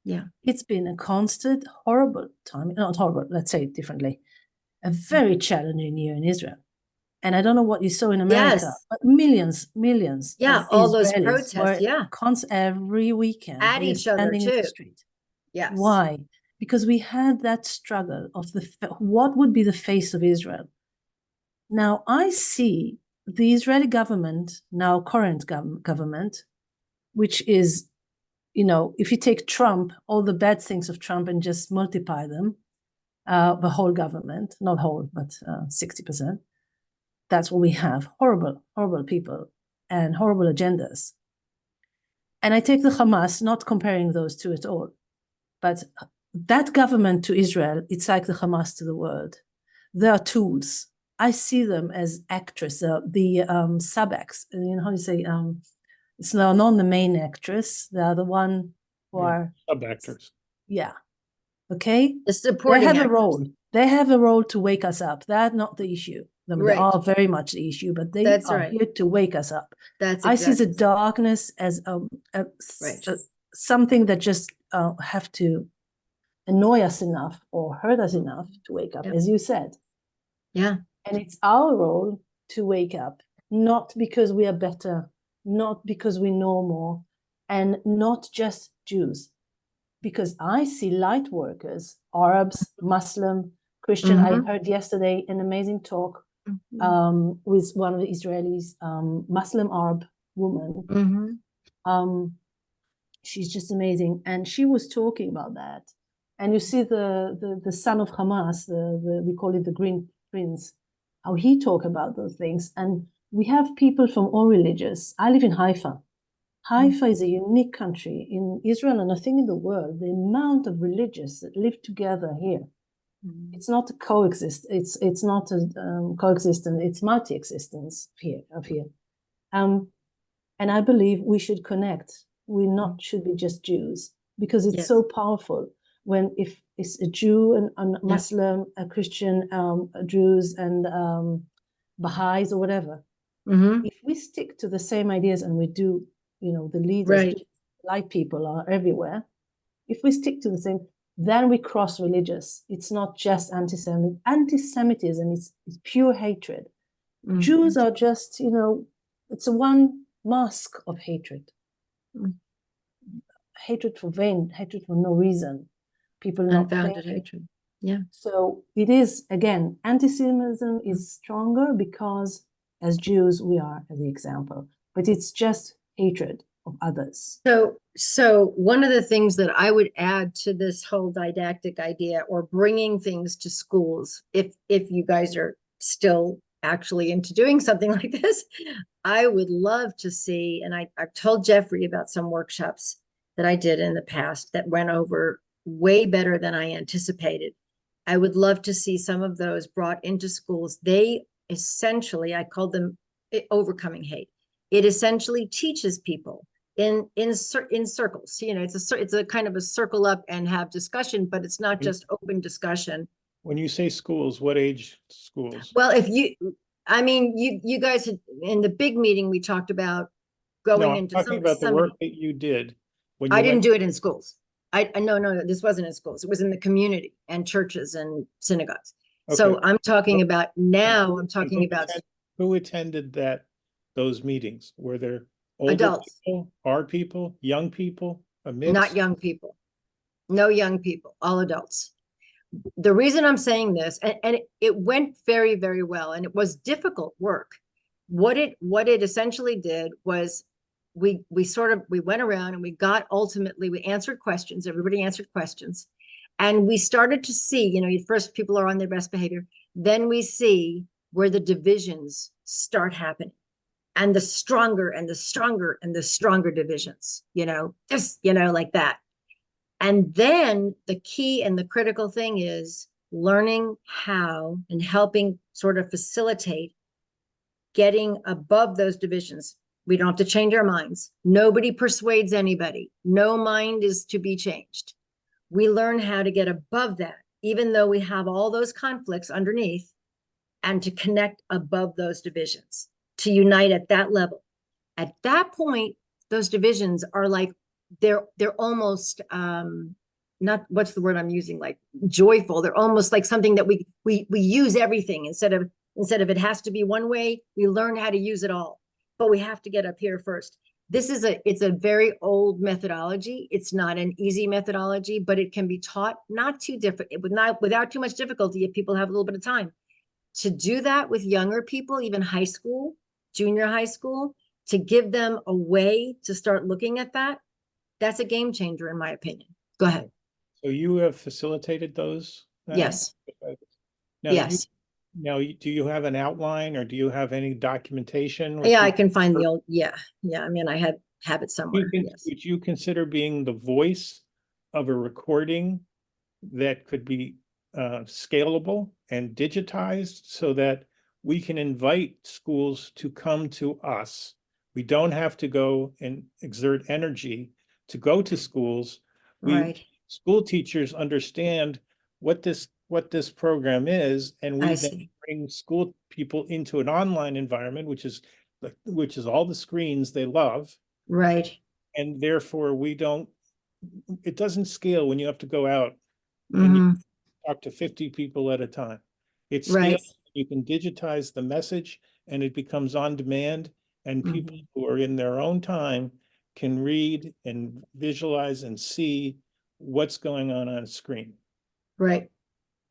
Yeah. it's been a constant, horrible time, not horrible, let's say it differently, a very challenging year in Israel. And I don't know what you saw in America, Yes. but millions Yeah, of all those Israelis protests, yeah. every weekend At they are each other, standing in the too. street. Yes. Why? Because we had that struggle of what would be the face of Israel. Now I see the Israeli government, now current government, which is, if you take Trump, all the bad things of Trump and just multiply them, the whole government, not whole, but 60%. That's what we have. Horrible, horrible people and horrible agendas. And I take the Hamas, not comparing those two at all, but that government to Israel, it's like the Hamas to the world. They are tools. I see them as actors, the sub-acts, how do you say, it's not the main actress. They are the one who are sub-actors. Yeah. Okay. The supporting They have actors. a role. They have a role to wake us up. That's not the issue. They Right. are very much the issue, but they That's are right. here to wake us up. That's I see the exactly darkness as something that just have to annoy us enough or hurt us enough to wake up, Yeah. as you said. Yeah. And it's our role to wake up, not because we are better, not because we know more, and not just Jews. Because I see light workers, Arabs, Muslim, Christian. I heard yesterday an amazing talk with one of the Israelis, Muslim Arab woman. She's just amazing. And she was talking about that. And you see the son of Hamas, we call it the Green Prince, how he talk about those things. And we have people from all religions. I live in Haifa. Haifa is a unique country in Israel and I think in the world. The amount of religions that live together here, it's not a coexist. It's not a coexistence. It's multi-existence here. And I believe we should connect. We not should be just Jews because it's so powerful when if it's a Jew and a Muslim, a Christian, Jews and Baha'is or whatever. If we stick to the same ideas and we do, the leaders, light people are everywhere. If we stick to the same, then we cross religious. It's not just anti-Semitism. It's pure hatred. Jews are just, it's a one mask of hatred. Hatred for vain, hatred for no reason. People not unfounded thinking. hatred. Yeah. So it is, again, anti-Semitism is stronger because as Jews, we are the example, but it's just hatred of others. So one of the things that I would add to this whole didactic idea or bringing things to schools, if you guys are still actually into doing something like this, I would love to see, and I've told Jeffrey about some workshops that I did in the past that went over way better than I anticipated. I would love to see some of those brought into schools. They essentially, I called them overcoming hate. It essentially teaches people in circles. It's a kind of a circle up and have discussion, but it's not just open discussion. When you say schools, what age schools? Well, you guys had, in the big meeting, we talked about going into talking about the work that you did. When I didn't do it in schools. No, this wasn't in schools. It was in the community and churches and synagogues. Okay. So I'm talking about now. I'm talking about who attended those meetings. Were there older adults, people, our people, young people, a mix? Not young people. No young people. All adults. The reason I'm saying this, and it went very, very well, and it was difficult work. What it essentially did was we went around and we answered questions. Everybody answered questions. And we started to see, at first people are on their best behavior. then we see where the divisions start happening, and the stronger and the stronger and the stronger divisions, just, like that. And then the key and the critical thing is learning how and helping sort of facilitate getting above those divisions. We don't have to change our minds. Nobody persuades anybody. No mind is to be changed. We learn how to get above that, even though we have all those conflicts underneath, and to connect above those divisions, to unite at that level. At that point, those divisions are like, they're almost, not, what's the word I'm using, like joyful. They're almost like something that we use everything instead of it has to be one way. We learn how to use it all, but we have to get up here first. It's a very old methodology. It's not an easy methodology, but it can be taught not too difficult, without too much difficulty if people have a little bit of time to do that with younger people, even high school, junior high school, to give them a way to start looking at that. That's a game changer, in my opinion. Go ahead. So you have facilitated those? Yes. Now, Yes. Do you have an outline, or do you have any documentation? Yeah, I can find the old, yeah. I mean, I have it somewhere. Yes. Would you consider being the voice of a recording that could be scalable and digitized so that we can invite schools to come to us? We don't have to go and exert energy to go to schools. Right. School teachers understand what this program is, and we I then see. bring school people into an online environment, which is all the screens they love. Right. And therefore it doesn't scale when you have to go out and you Mhm. talk to 50 people at a time. It Right. scales, you can digitize the message, and it becomes on demand, and people Mhm. who are in their own time can read and visualize and see what's going on a screen. Right.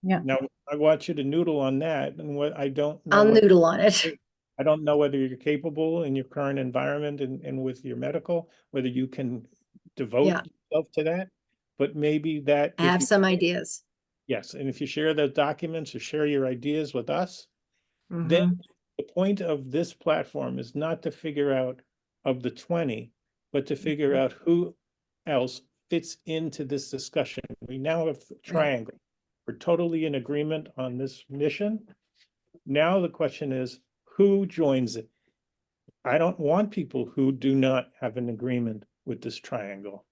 Yeah. Now, I want you to noodle on that, and what I don't know I'll what noodle on it. I don't know whether you're capable in your current environment and with your medical, whether you can devote Yeah. yourself to that, but maybe that I have some ideas. yes, and if you share those documents or share your ideas with us, then Mhm. the point of this platform is not to figure out of the 20, but to figure out who else fits into this discussion. We now have a triangle. We're totally in agreement on this mission. Now the question is, who joins it? I don't want people who do not have an agreement with this triangle.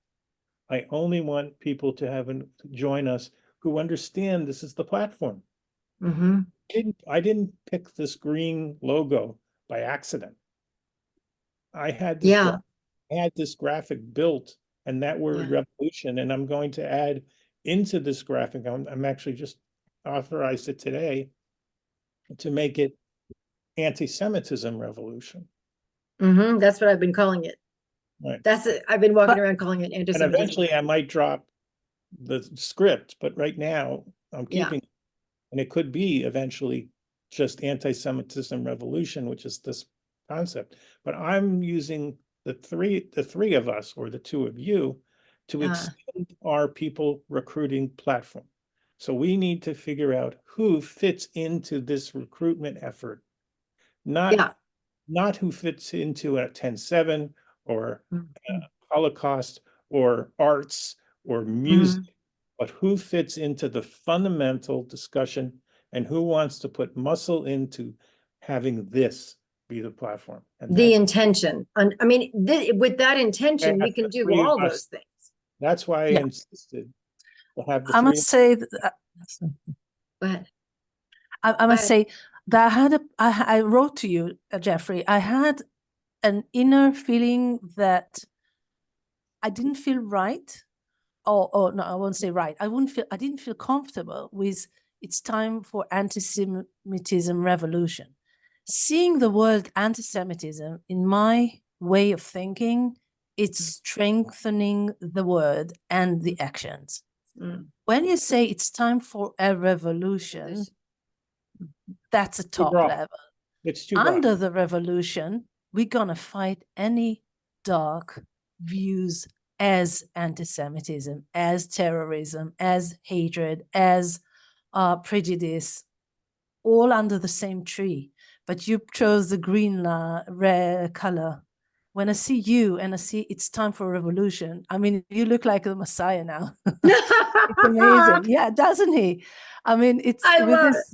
I only want people to join us who understand this is the platform. Mhm. I didn't pick this green logo by accident. I had Yeah. this graphic built, and that word Yeah. revolution, and I'm going to add into this graphic. I'm actually just authorized it today to make it anti-Semitism revolution. Mhm. That's what I've been calling it. Right. That's it. I've been walking But- around calling it And anti-Semitism. eventually I might drop the script, but right now I'm Yeah. keeping, and it could be eventually just anti-Semitism revolution, which is this concept. But I'm using the three of us, or the two of you, to extend our people recruiting platform. So we need to figure out who fits into this recruitment effort, Yeah. not who fits into a 10-7 or Mhm. Holocaust or arts or music, but who fits into the fundamental discussion, and who wants to put muscle into having this be the platform. And The intention. I mean, with that intention, we that's can the do three of all us. those things. That's why I Yeah. insisted to have the I three. must say, Go ahead. I must ahead. say that I wrote to you, Jeffrey. I had an inner feeling that I didn't feel right, or no, I won't say right. I didn't feel comfortable with it's time for anti-Semitism revolution. Seeing the word anti-Semitism in my way of thinking, it's strengthening the word and the actions. Mm. When you say it's time for a revolution, that's a top broad. level. It's too broad. Under the revolution, we're gonna fight any dark views as anti-Semitism, as terrorism, as hatred, as prejudice, all under the same tree, but you chose the green rare color. When I see you and I see it's time for a revolution, I mean, you look like the Messiah now. It's amazing. Yeah, doesn't he? I mean, it's I with love this.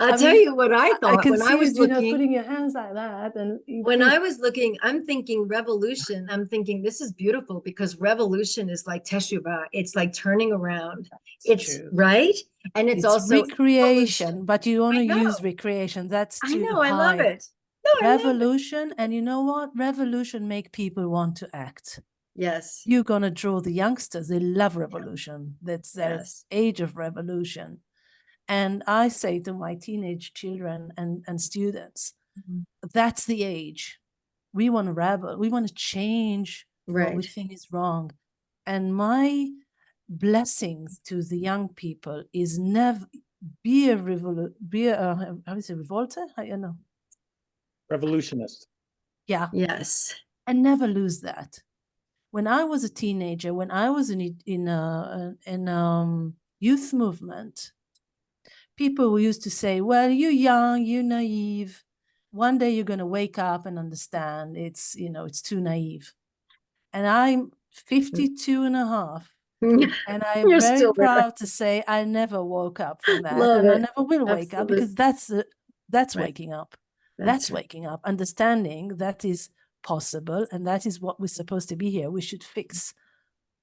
I'll tell you what I I thought can when I see was you, you know, looking. putting your hands like that, and When I was looking, I'm thinking revolution. I'm thinking this is beautiful because revolution is like teshuvah. It's like turning around. It's true. right. And it's also recreation, evolution. but you want I to know. use recreation. That's I too know. I love high. it. No, I love it. Revolution, and you know what? Revolution make people want to act. Yes. You're gonna draw the youngsters. They love revolution. That's their Yes. age of revolution. And I say to my teenage children and students, that's the age. We want to rebel. We want to change what we Right. think is wrong. And my blessing to the young people is never be a how is it, revolter? I don't know. Revolutionist. Yeah. Yes. And never lose that. When I was a teenager, when I was in youth movement, people used to say, well, you're young, you're naive. One day you're going to wake up and understand it's, you know, it's too naive. And I'm 52 and a half. And I'm You're very still there. proud to say I never woke up from that. Love And I it. never will wake up, because that's Right. waking up. That's That's waking up, understanding that is possible. And that is what we're supposed to be here. We should fix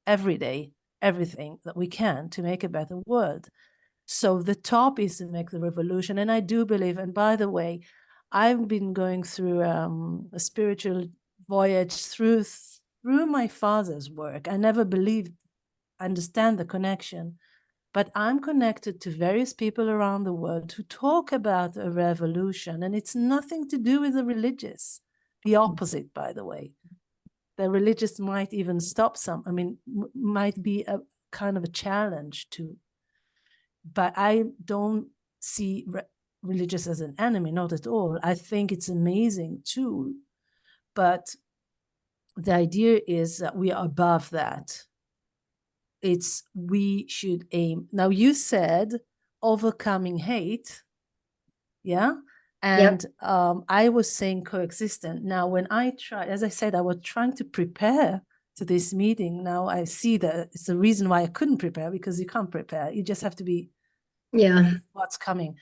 every day everything that we can to make a better world. So the top is to make the revolution. And I do believe, and by the way, I've been going through a spiritual voyage through my father's work. I never believed, understand the connection, but I'm connected to various people around the world who talk about a revolution, and it's nothing to do with the religious. The opposite, by the way. The religious might even stop some, I mean, might be a kind of a challenge to, but I don't see religious as an enemy, not at all. I think it's amazing too, but the idea is that we are above that. It's, we should aim. Now you said overcoming hate, yeah? And I was saying coexistent. Now, when I try, as I said, I was trying to prepare to this meeting. Now I see that it's the reason why I couldn't prepare, because you can't prepare. You just have to be what's coming.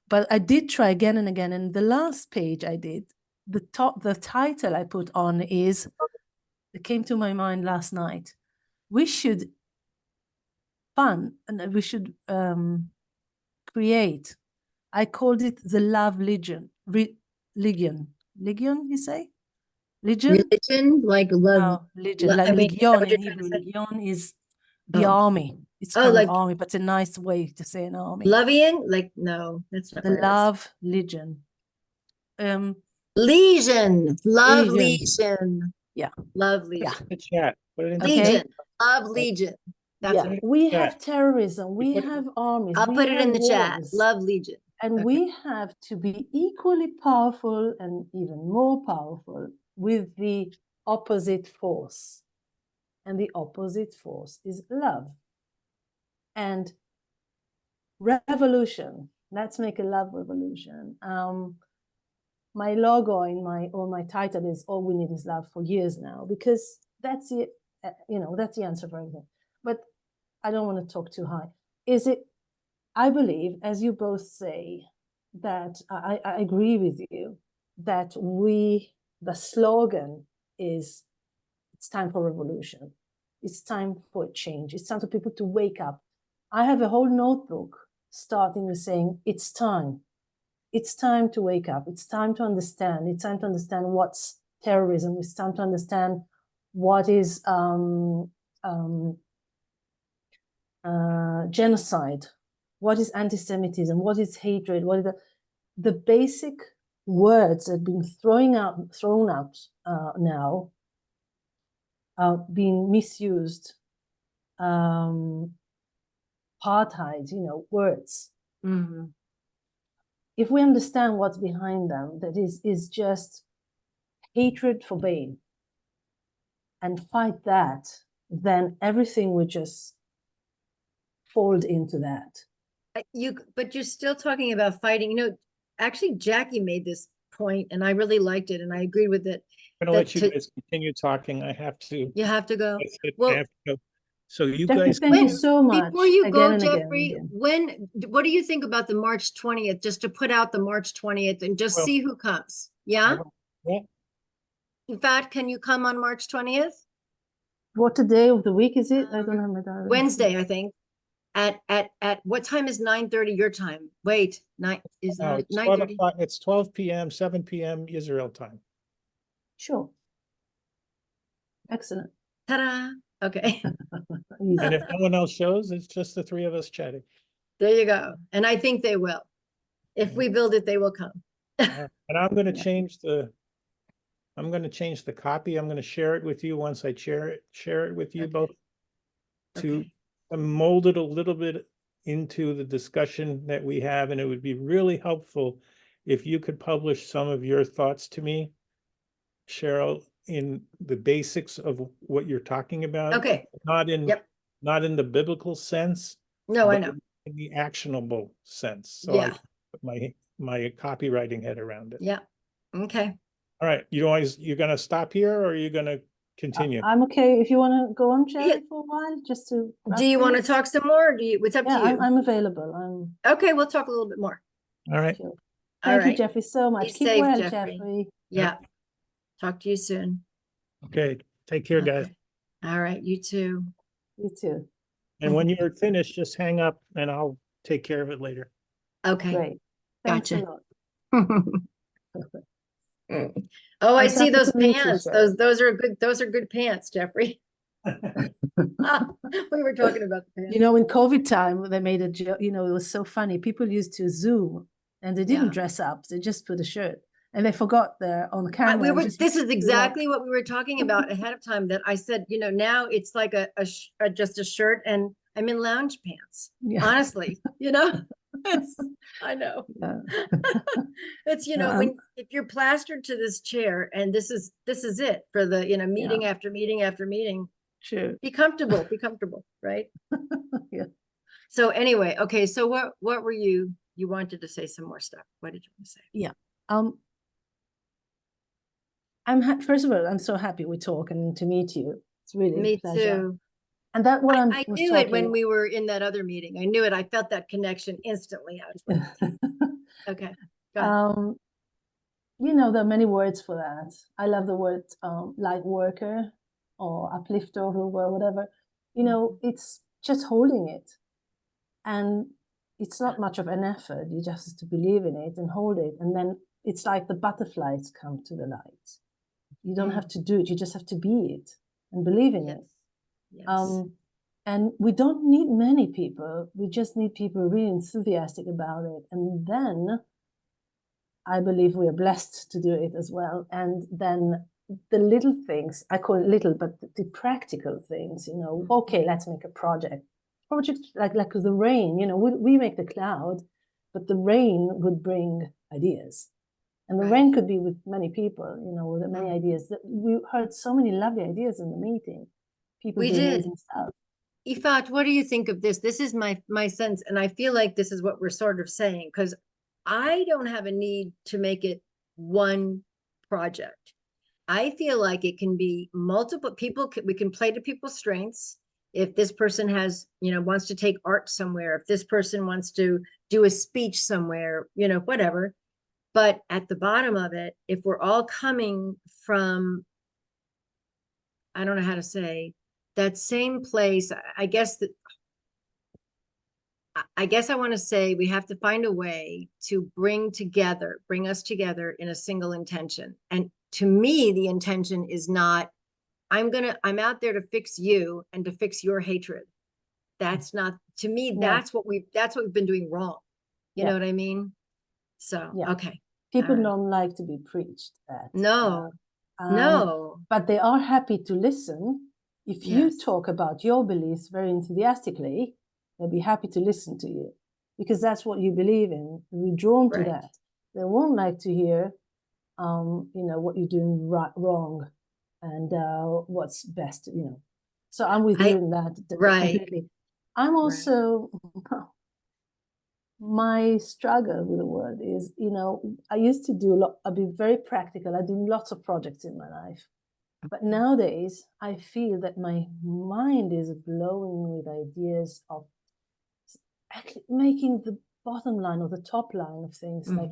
But I did try again and again. And the last page I did, the title I put on is, it came to my mind last night. We should create, I called it the love legion. Legion, you say? Legion? Religion, like love. No, legion, like I mean, legion in Hebrew. Legion is the army. It's kind like of army, but it's a nice way to say an army. Loving, like, no, that's not The love legion. Legion, love Legion. Legion. Yeah. Love Legion. The chat. Put it in Legion, love Legion. That's yeah, we have terrorism, we put it- have armies. I'll put it in the chat. Wars. Love Legion. And we have to be equally powerful and even more powerful with the opposite force. And the opposite force is love. And revolution, let's make a love revolution. My logo in my title is All We Need Is Love for years now, because that's it, that's the answer for everything. But I don't want to talk too high. I believe, as you both say, that I agree with you, that the slogan is, it's time for revolution. It's time for change. It's time for people to wake up. I have a whole notebook starting with saying, it's time. It's time to wake up. It's time to understand. It's time to understand what's terrorism. It's time to understand what is genocide. What is anti-Semitism? What is hatred? What is the basic words that have been thrown out now, being misused, apartheid, words. Mm-hmm. If we understand what's behind them, that is just hatred for Baal, and fight that, then everything would just fold into that. But you're still talking about fighting, actually Jackie made this point and I really liked it and I agreed with it. I'm gonna let you that guys continue talking. I have to. You have to go. That's it. I Well, have to go. So you Jeffrey, guys thank you continue. so much. before you again go, and again and Jeffrey, again. what do you think about the March 20th, just to put out the March 20th and just Well, see who comes? I Yeah? will- yeah, In fact, can you come on March 20th? What day of the week is it? I don't have my diary. Wednesday, I think. At what time is 9:30 your time? Wait, is no, that it's 12 9:30? o'clock. It's 12 p.m., 7 p.m. Israel time. Sure. Excellent. Ta-da. Okay, And if no one else shows, it's just the three of us chatting. there you go. And I think they will. If we build it, they will come. And I'm going to change the copy. I'm going to share it with you once I share it with you Okay. both to Okay. mold it a little bit into the discussion that we have. And it would be really helpful if you could publish some of your thoughts to me, Cheryl, in the basics of what you're talking about. Okay. Not in Yep. not in the biblical sense, No, I but know. in the actionable sense. So I Yeah. can put my copywriting head around it. Yeah. Okay. All right, you're gonna stop here or are you gonna continue? I'm okay. If you want to go on, Yeah. Jerry, for a while, just to. Do you want to things. talk some more? Or it's up Yeah, to you. I'm available. Okay, we'll talk a little bit more. All right. Sure. All Thank you, right. Jeffrey, so much. Be Keep safe, well, Jeffrey. Jeffrey. Yeah. Talk to you soon. Okay, take care, guys. Okay. All right, you too. You too. And when you're finished, just hang up and I'll take care of it later. Okay. Great. Thanks Gotcha. a lot. Oh, I was see happy those to meet you, pants. Cheryl. Those are good pants, Jeffrey. We were talking about the pants. You know, in COVID time, they made a joke, it was so funny. People used to Zoom and they didn't Yeah. dress up. They just put a shirt and they forgot they're on the camera. This is exactly what we were talking about ahead of time, that I said, now it's like just a shirt and I'm in lounge pants. Yeah. Honestly, I know. Yeah. It's, if you're plastered to this chair and this is it for the, meeting after meeting after meeting, Sure. be comfortable, right? Yeah. So anyway, okay. So what were you wanted to say some more stuff. What did you want to say? Yeah. First of all, I'm so happy we talk and to meet you. It's really a Me pleasure. too. And that what I knew it when we were in that other meeting. I knew it. I felt that connection instantly. I was like, okay. Go ahead. There are many words for that. I love the word light worker or uplifter of the world, whatever. It's just holding it. And it's not much of an effort. You just have to believe in it and hold it. And then it's like the butterflies come to the light. You don't have to do it. You just have to be it and believe in it. Yes. And we don't need many people. We just need people really enthusiastic about it. And then I believe we are blessed to do it as well. And then the little things, I call it little, but the practical things, okay, let's make a project like the rain, we make the cloud, but the rain would bring ideas. And the rain could be with many people, with many ideas. That we heard so many lovely ideas in the meeting. People do amazing stuff. Ifat, what do you think of this? This is my sense, and I feel like this is what we're sort of saying, because I don't have a need to make it one project. I feel like it can be multiple people. We can play to people's strengths. If this person has, wants to take art somewhere, if this person wants to do a speech somewhere, whatever. But at the bottom of it, if we're all coming from, I don't know how to say, that same place, I guess I want to say we have to find a way to bring us together in a single intention. And to me, the intention is not, I'm out there to fix you and to fix your hatred. That's not, to me, that's what we've been doing wrong. You know what I mean? So, okay. People don't like to be preached at. No. But they are happy to listen. If you talk about your beliefs very enthusiastically, they'll be happy to listen to you because that's what you believe in. We're drawn to that. They won't like to hear, what you're doing wrong and what's best, So I'm with you in that completely. I'm also, my struggle with the word is, I used to do a lot, I'd be very practical. I did lots of projects in my life. But nowadays, I feel that my mind is blowing with ideas of actually making the bottom line or the top line of things. Like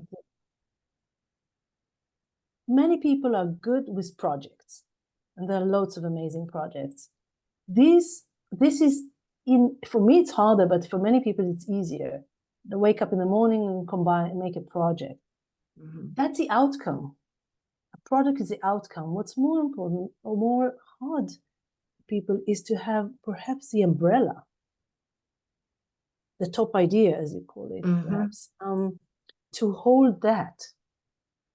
many people are good with projects, and there are loads of amazing projects. This is for me, it's harder, but for many people, it's easier. They wake up in the morning and combine and make a project. That's the outcome. A product is the outcome. What's more important or more hard for people is to have perhaps the umbrella, the top idea, as you call it, perhaps, to hold that.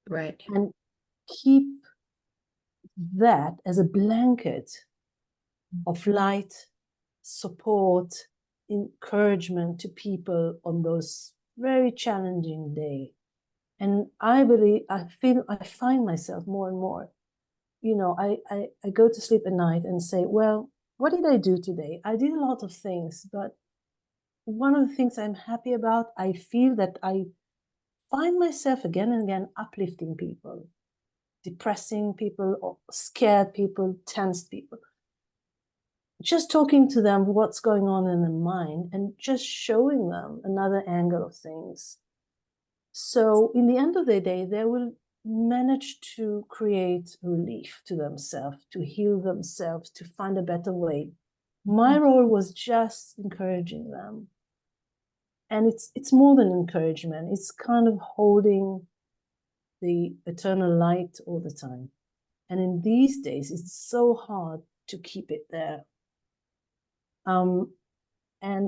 Right. And keep that as a blanket of light, support, encouragement to people on those very challenging days. And I find myself more and more, I go to sleep at night and say, well, what did I do today? I did a lot of things, but one of the things I'm happy about, I feel that I find myself again and again uplifting people, depressing people, or scared people, tensed people. Just talking to them what's going on in their mind and just showing them another angle of things. So in the end of the day, they will manage to create relief to themselves, to heal themselves, to find a better way. My role was just encouraging them. And it's more than encouragement. It's kind of holding the eternal light all the time. And in these days, it's so hard to keep it there. And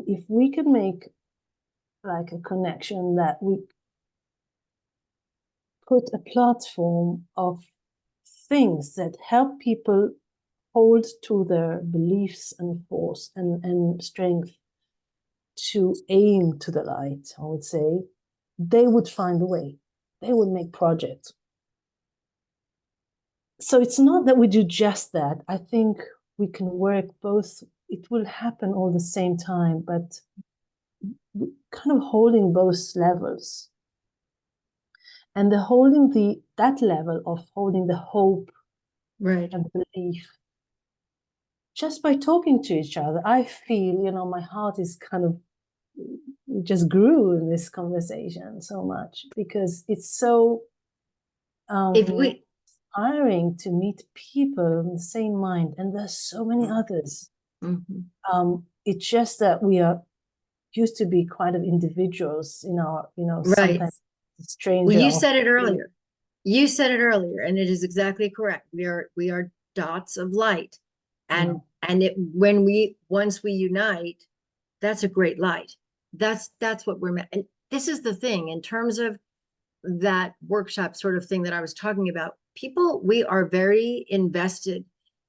if we can make like a connection that we put a platform of things that help people hold to their beliefs and force and strength to aim to the light, I would say, they would find a way. They would make projects. So it's not that we do just that. I think we can work both. It will happen all the same time, but kind of holding both levels. And that level of holding the hope, right, and belief, just by talking to each other, I feel, my heart is kind of just grew in this conversation so much, because it's so inspiring to meet people in the same mind, and there's so many others. It's just that we are used to be quite of individuals in our, right. sometimes stranger. Well, you said it earlier. You said it earlier, and it is exactly correct. We are dots of light, and once we unite, that's a great light. That's what we're meant. And this is the thing in terms of that workshop sort of thing that I was talking about. People, we are very invested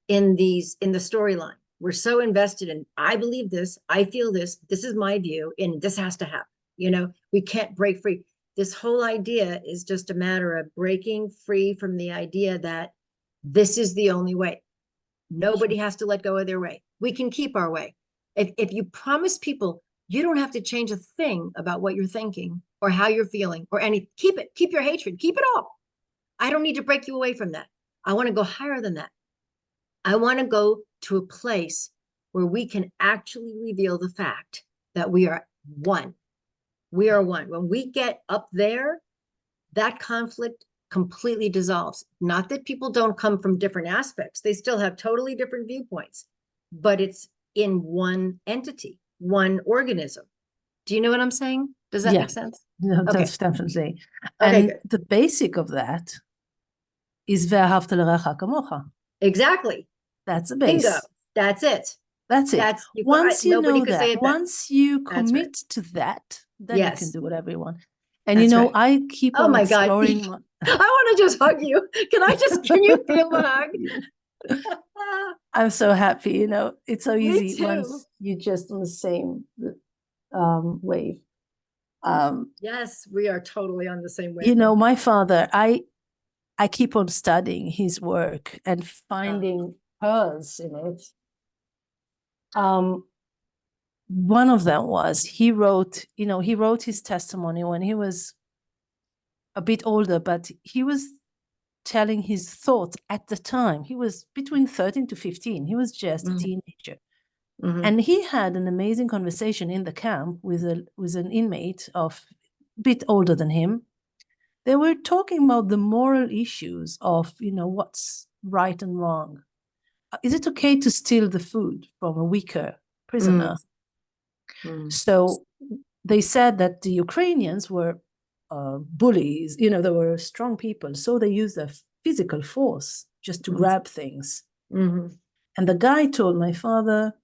in the storyline. We're so invested in, I believe this, I feel this is my view, and this has to happen. We can't break free. This whole idea is just a matter of breaking free from the idea that this is the only way. Nobody has to let go of their way. We can keep our way. If you promise people, you don't have to change a thing about what you're thinking or how you're feeling or any, keep your hatred, keep it all. I don't need to break you away from that. I want to go higher than that. I want to go to a place where we can actually reveal the fact that we are one. We are one. When we get up there, that conflict completely dissolves. Not that people don't come from different aspects. They still have totally different viewpoints, but it's in one entity, one organism. Do you know what I'm saying? Does that make sense? No, Okay. that's definitely. Okay, And good. the basic of that is ve'ahavta l'recha kamocha. Exactly. That's the base. Bingo. That's it. That's it. Once you know that, once you commit to that, then you can do whatever you want. And I keep on exploring. God. I want to just hug you. Can you feel the hug? I'm so happy. It's so Me easy too. once you're just on the same wave. Yes, we are totally on the same wave. My father, I keep on studying his work and finding pearls in it. one of them was he wrote his testimony when he was a bit older, but he was telling his thoughts at the time. He was between 13 to 15. He was just a teenager. And he had an amazing conversation in the camp with an inmate of a bit older than him. They were talking about the moral issues of, what's right and wrong. Is it okay to steal the food from a weaker prisoner? So they said that the Ukrainians were bullies, they were strong people. So they used their physical force just to grab things. And the guy told my father,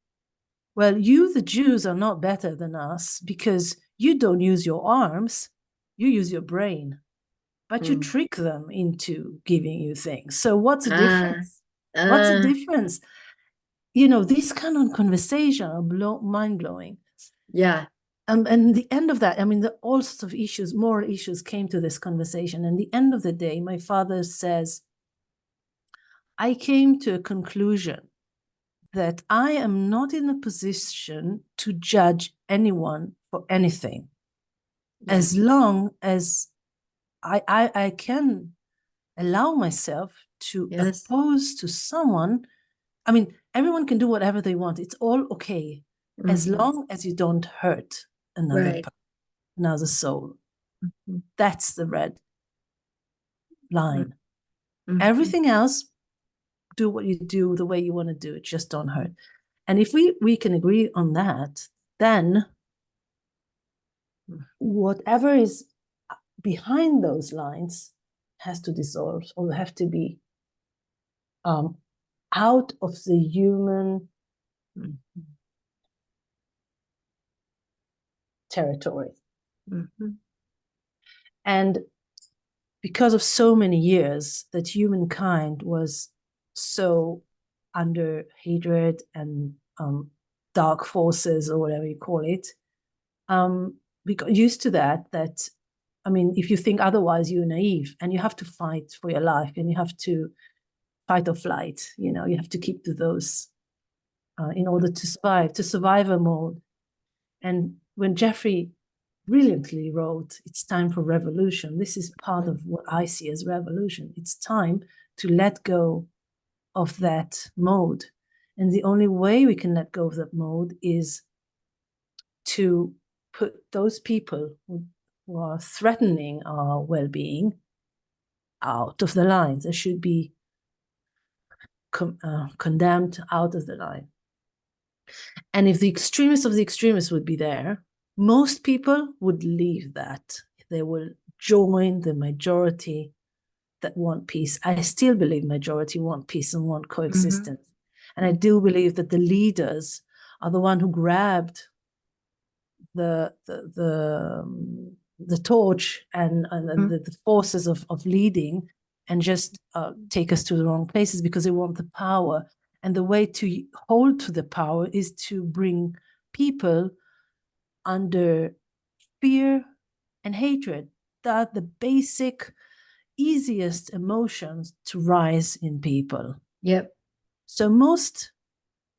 well, you, the Jews, are not better than us because you don't use your arms, you use your brain, but you trick them into giving you things. So what's the difference? What's the difference? These kind of conversation are mind-blowing. Yeah. And the end of that, all sorts of issues, moral issues came to this conversation. And the end of the day, my father says, I came to a conclusion that I am not in a position to judge anyone for anything, as long as I can allow myself to oppose to someone. Everyone can do whatever they want. It's all okay, as long as you don't hurt another soul. That's the red line. Everything else, do what you do the way you want to do it, just don't hurt. And if we can agree on that, then whatever is behind those lines has to dissolve, or have to be out of the human territory. And because of so many years that humankind was so under hatred and dark forces, or whatever you call it, we got used to that. If you think otherwise, you're naive, and you have to fight for your life, and you have to fight or flight. You have to keep to those in order to survivor mode. And when Jeffrey brilliantly wrote, it's time for revolution, this is part of what I see as revolution. It's time to let go of that mode. And the only way we can let go of that mode is to put those people who are threatening our well-being out of the lines. They should be condemned out of the line. And if the extremists of the extremists would be there, most people would leave that. They will join the majority that want peace. I still believe majority want peace and want coexistence. And I do believe that the leaders are the one who grabbed the torch and the forces of leading, and just take us to the wrong places because they want the power. And the way to hold to the power is to bring people under fear and hatred. That are the basic, easiest emotions to rise in people. Yep. So most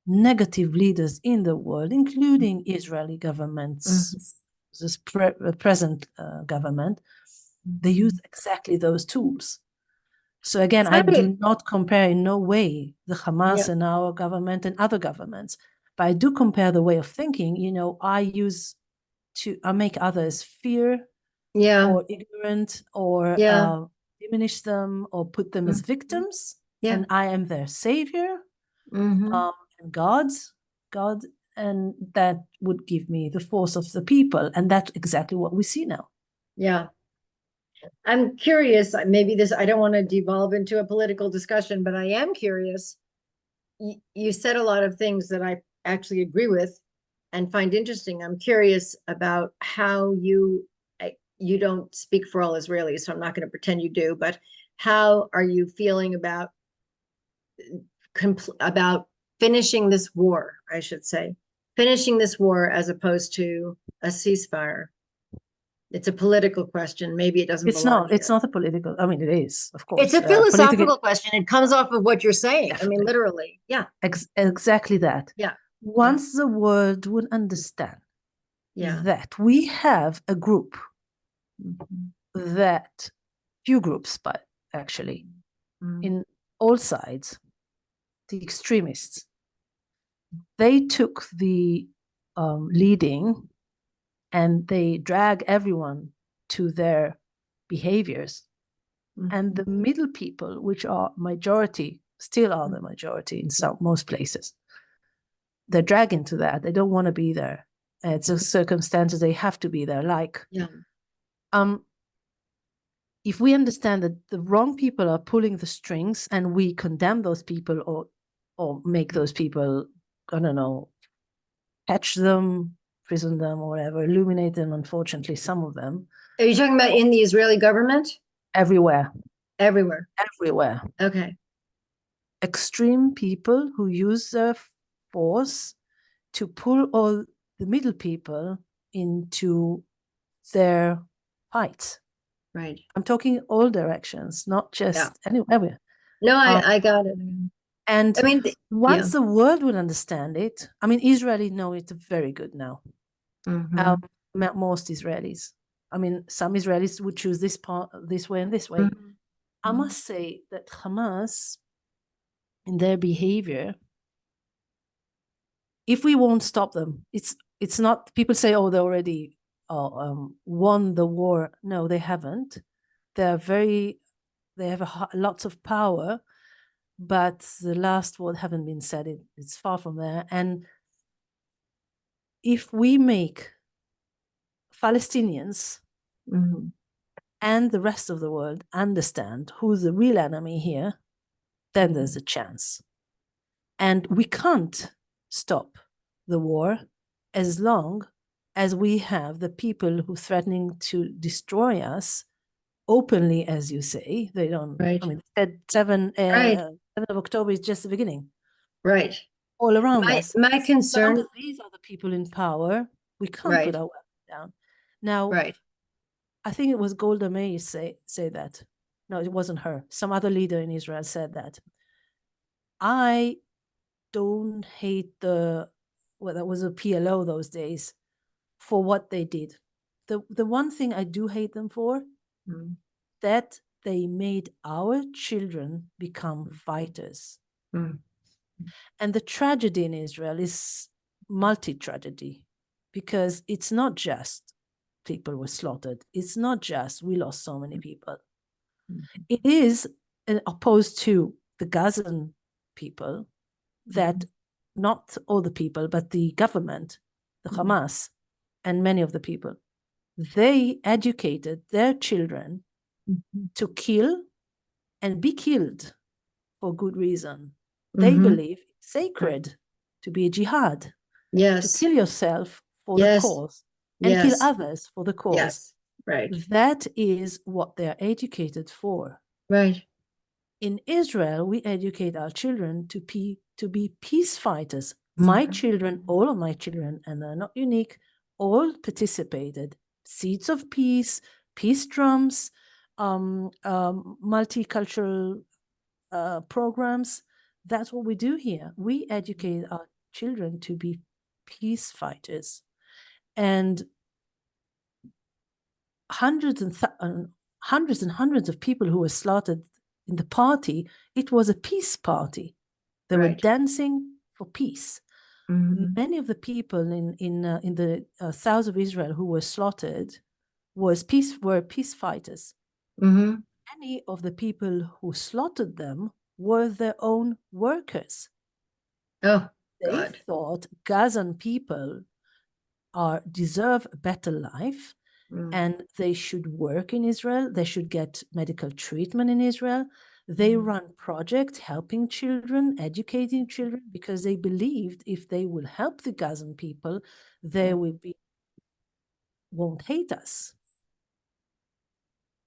negative leaders in the world, including Israeli governments, this present government, they use exactly those tools. So again, I do not compare in no way the Hamas and our government and other governments, but I do compare the way of thinking. I make others fear or ignorant, or diminish them, or put them as victims, and I am their savior, and God, and that would give me the force of the people, and that's exactly what we see now. Yeah. I'm curious, maybe I don't want to devolve into a political discussion, but I am curious. You said a lot of things that I actually agree with and find interesting. I'm curious about how you don't speak for all Israelis, so I'm not going to pretend you do, but how are you feeling about finishing this war, I should say, finishing this war as opposed to a ceasefire? It's a political question. Maybe it doesn't belong here. It's not a political, it is, of course. It's a philosophical question. It comes off of what you're saying. Definitely. Literally. Yeah. Exactly that. Yeah. once the world would understand Yeah. that we have a group Mhm. that, few groups, but actually, Mhm. in all sides, the extremists, they took the leading and they drag everyone to their behaviors. And the middle people, which are majority, still are the majority in most places, they're dragged into that. They don't want to be there. It's a circumstances they have to be there. Like, Yeah. if we understand that the wrong people are pulling the strings and we condemn those people or make those people, I don't know, catch them, prison them, or whatever, illuminate them, unfortunately, some of them. Are you talking about in the Israeli government? Everywhere. Everywhere. Everywhere. Okay. Extreme people who use their force to pull all the middle people into their fights. Right. I'm talking all directions, not just anywhere. No, I got it. And I mean, once the world will understand it, I mean, Israelis know it very good now. Mhm. Most Israelis. I mean, some Israelis would choose this part, this way and this way. Mhm. I must say that Hamas, in their behavior, if we won't stop them, it's not, people say, oh, they already won the war. No, they haven't. They have lots of power, but the last word haven't been said. It's far from there. And if we make Palestinians Mhm. and the rest of the world understand who's the real enemy here, then there's a chance. And we can't stop the war as long as we have the people who are threatening to destroy us openly, as you say. They don't, Right. I mean, 7 of October is just the beginning. Right. All around us. My concern. As long as these are the people in power, we can't put our weapons down. Now, Right. I think it was Golda Meir say that. No, it wasn't her. Some other leader in Israel said that. I don't hate that was a PLO those days, for what they did. The one thing I do hate them for, that they made our children become fighters. And the tragedy in Israel is multi-tragedy, because it's not just people were slaughtered. It's not just we lost so many people. It is opposed to the Gazan people, that not all the people, but the government, the Hamas, and many of the people, they educated their children to kill and be killed for good reason. They believe it's sacred to be a jihad, to kill yourself for the cause and kill others for the cause. Yes. Right. That is what they're educated for. Right. In Israel, we educate our children to be peace fighters. My children, all of my children, and they're not unique, all participated. Seeds of Peace, peace drums, multicultural programs. That's what we do here. We educate our children to be peace fighters. And hundreds and hundreds of people who were slaughtered in the party, it was a peace party. They were dancing for peace. Many of the people in the south of Israel who were slaughtered were peace fighters. Many of the people who slaughtered them were their own workers. Oh, they God. thought Gazan people deserve a better life, and they should work in Israel. They should get medical treatment in Israel. They run projects helping children, educating children, because they believed if they will help the Gazan people, they won't hate us.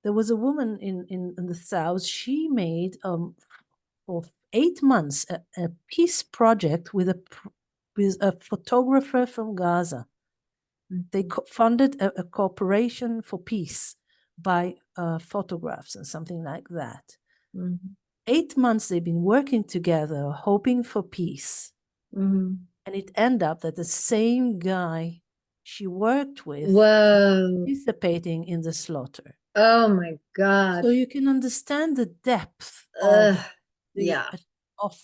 There was a woman in the south. She made for 8 months a peace project with a photographer from Gaza. They funded a cooperation for peace by photographs and something like that. 8 months they've been working together, hoping for peace. And it ended up that the same guy she worked with Whoa. participating in the slaughter. Oh my God. So you can understand the depth Ugh, of the yeah. of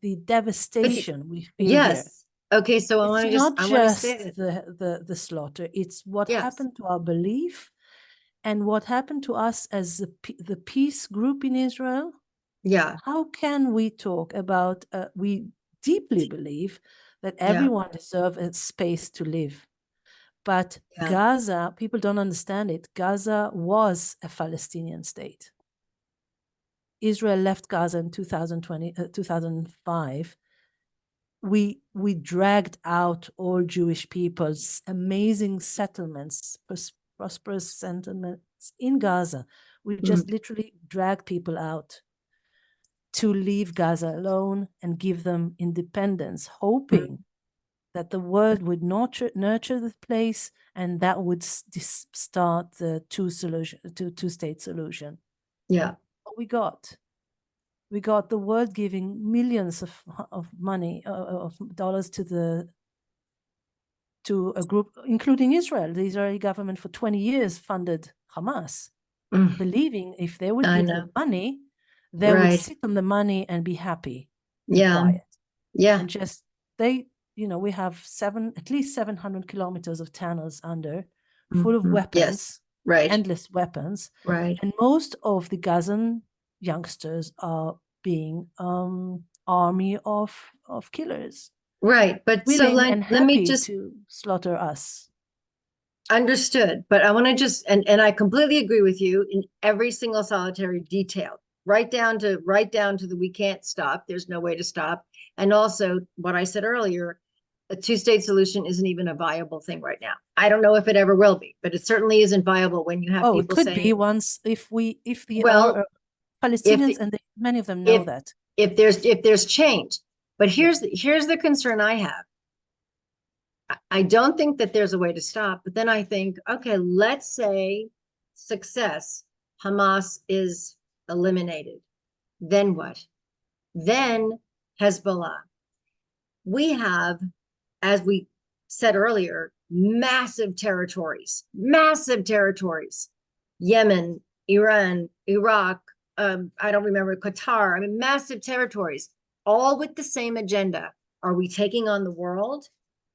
the devastation we feel here. Yes. Okay, so I want to It's not I want to say just that. the slaughter, it's what Yes. happened to our belief and what happened to us as the peace group in Israel. Yeah. How can we talk about, we deeply believe that Yeah. everyone deserves a space to live. But Yeah. Gaza, people don't understand it. Gaza was a Palestinian state. Israel left Gaza in 2005. We dragged out all Jewish people's amazing settlements, prosperous settlements in Gaza. We just literally dragged people out to leave Gaza alone and give them independence, hoping that the world would nurture the place and that would start the two-state solution. Yeah. What we got the world giving millions of money, of dollars to a group, including Israel. The Israeli government for 20 years funded Hamas, believing if they would give them money, they would sit on the money and be happy and quiet. Yeah. And just we have at least 700 kilometers of tunnels under, full of weapons, Right. endless weapons. Right. And most of the Gazan youngsters are being army of killers. Right. But so Willing and let me happy just to slaughter us. understood. But I want to just and I completely agree with you in every single solitary detail, right down to the we can't stop. There's no way to stop. And also what I said earlier, a two-state solution isn't even a viable thing right now. I don't know if it ever will be, but it certainly isn't viable when you have people it could saying, be once if the Palestinians and many of them know that. If there's change. But here's the concern I have. I don't think that there's a way to stop, but then I think, okay, let's say success, Hamas is eliminated. Then what? Then Hezbollah. We have, as we said earlier, massive territories. Yemen, Iran, Iraq, I don't remember, Qatar. I mean, massive territories, all with the same agenda. Are we taking on the world?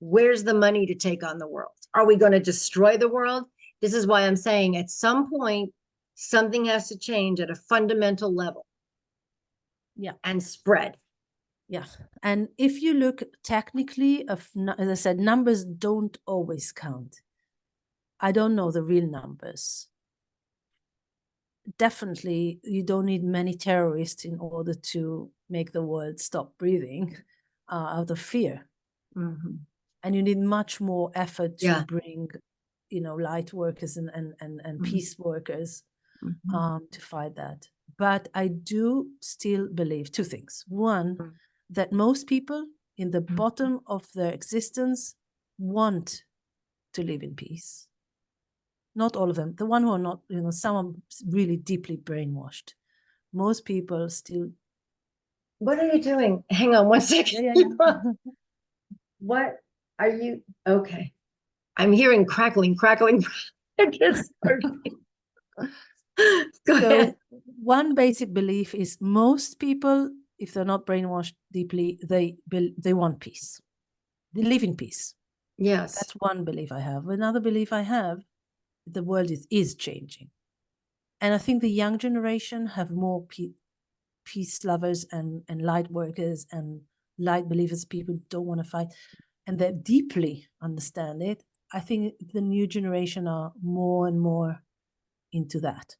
Where's the money to take on the world? Are we going to destroy the world? This is why I'm saying at some point, something has to change at a fundamental level. Yeah. And spread. Yeah. And if you look technically, as I said, numbers don't always count. I don't know the real numbers. Definitely, you don't need many terrorists in order to make the world stop breathing out of fear. And you need much more effort to bring, light workers and peace workers to fight that. But I do still believe two things. One, that most people in the bottom of their existence want to live in peace. Not all of them. The one who are not, some are really deeply brainwashed. Most people still. What are you doing? Hang on one second. Yeah. What are you? Okay. I'm hearing crackling. I guess. Go ahead. One basic belief is most people, if they're not brainwashed deeply, they want peace. They live in peace. Yes. That's one belief I have. Another belief I have, the world is changing. And I think the young generation have more peace lovers and light workers and light believers, people who don't want to fight, and they deeply understand it. I think the new generation are more and more into that.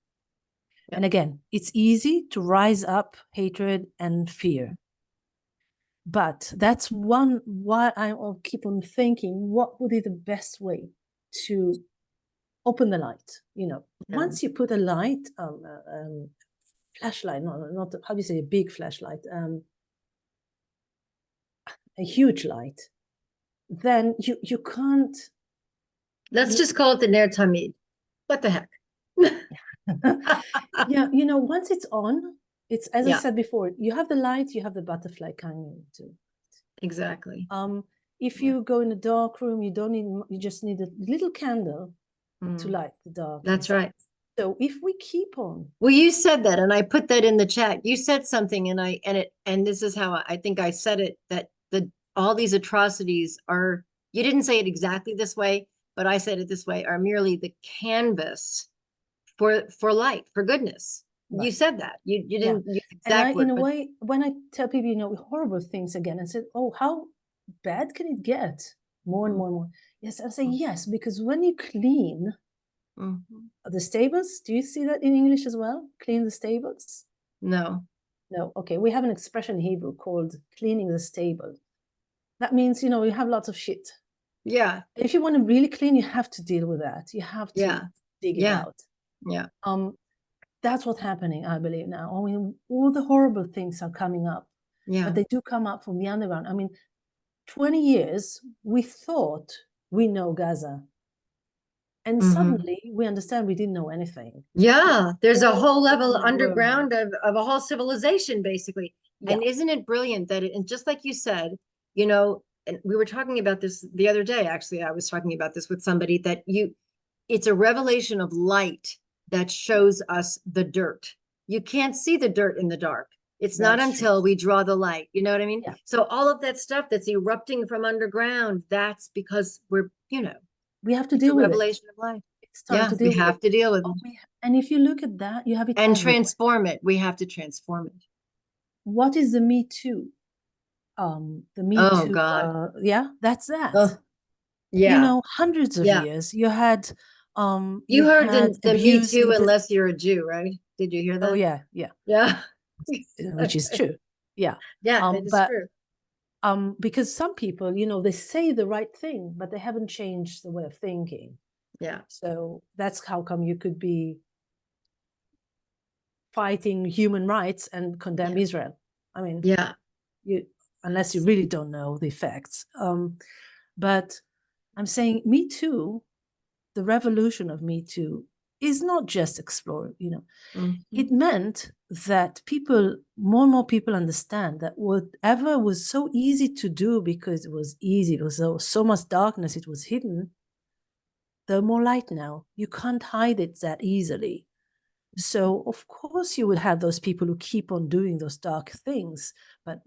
Yeah. And again, it's easy to rise up hatred and fear. But that's why I keep on thinking, what would be the best way to open the light? Once you put a light, flashlight, not how do you say a big flashlight, a huge light, then you can't. Let's just call it the Ner Tamid. What the heck? Yeah, once it's on, it's as I said before, you have the light, you have the butterfly coming to. exactly. If Yeah. you go in a dark room, you just need a little candle to Mm, light the darkness. that's right. So if we keep on, Well, you said that, and I put that in the chat. You said something, and this is how I think I said it, that all these atrocities are, you didn't say it exactly this way, but I said it this way, are merely the canvas for light, for goodness. You Right. said that. You didn't use the and I, exact word, in a but way, when I tell people, horrible things again, and said, oh, how bad can it get? More and more and more. Yes, I say yes, because when you clean Mhm. the stables, do you see that in English as well? Clean the stables? No. No. Okay, we have an expression in Hebrew called cleaning the stable. That means, you have lots of shit. Yeah. If you want to really clean, you have to deal with that. You have to Yeah. dig it Yeah. out. Yeah. That's what's happening, I believe, now. I mean, all the horrible things are coming up, Yeah. but they do come up from the underground. I mean, 20 years, we thought we know Gaza. And Mhm. suddenly we understand we didn't know anything. Yeah, there's a all whole level over the underground of a whole civilization, basically. Yeah. And isn't it brilliant that and just like you said, and we were talking about this the other day, actually, I was talking about this with somebody, that it's a revelation of light that shows us the dirt. You can't see the dirt in the dark. It's not That's true. until we draw the light, you know what I mean? Yeah. So all of that stuff that's erupting from underground, that's because We have to it's a deal with it. revelation of light. It's time Yeah, to deal we with have it. to deal with it. And if you look at that, you have it And everywhere. transform it. We have to transform it. What is the Me Too? The Me Oh Too, God. that's that. Oh, yeah. Hundreds of Yeah. years. You had You heard the Me abuse Too unless you're a Jew, right? Did you hear that? Oh yeah. Yeah. Which is true. Yeah. Yeah, it is but true. because some people, they say the right thing, but they haven't changed the way of thinking. Yeah. So that's how come you could be fighting human rights and condemn Israel. I mean, Yeah. unless you really don't know the facts. But I'm saying Me Too, the revolution of Me Too, is not just explore, Mhm. It meant that more and more people understand that whatever was so easy to do because it was easy, it was so much darkness, it was hidden, there's more light now. You can't hide it that easily. So, of course, you would have those people who keep on doing those dark things, but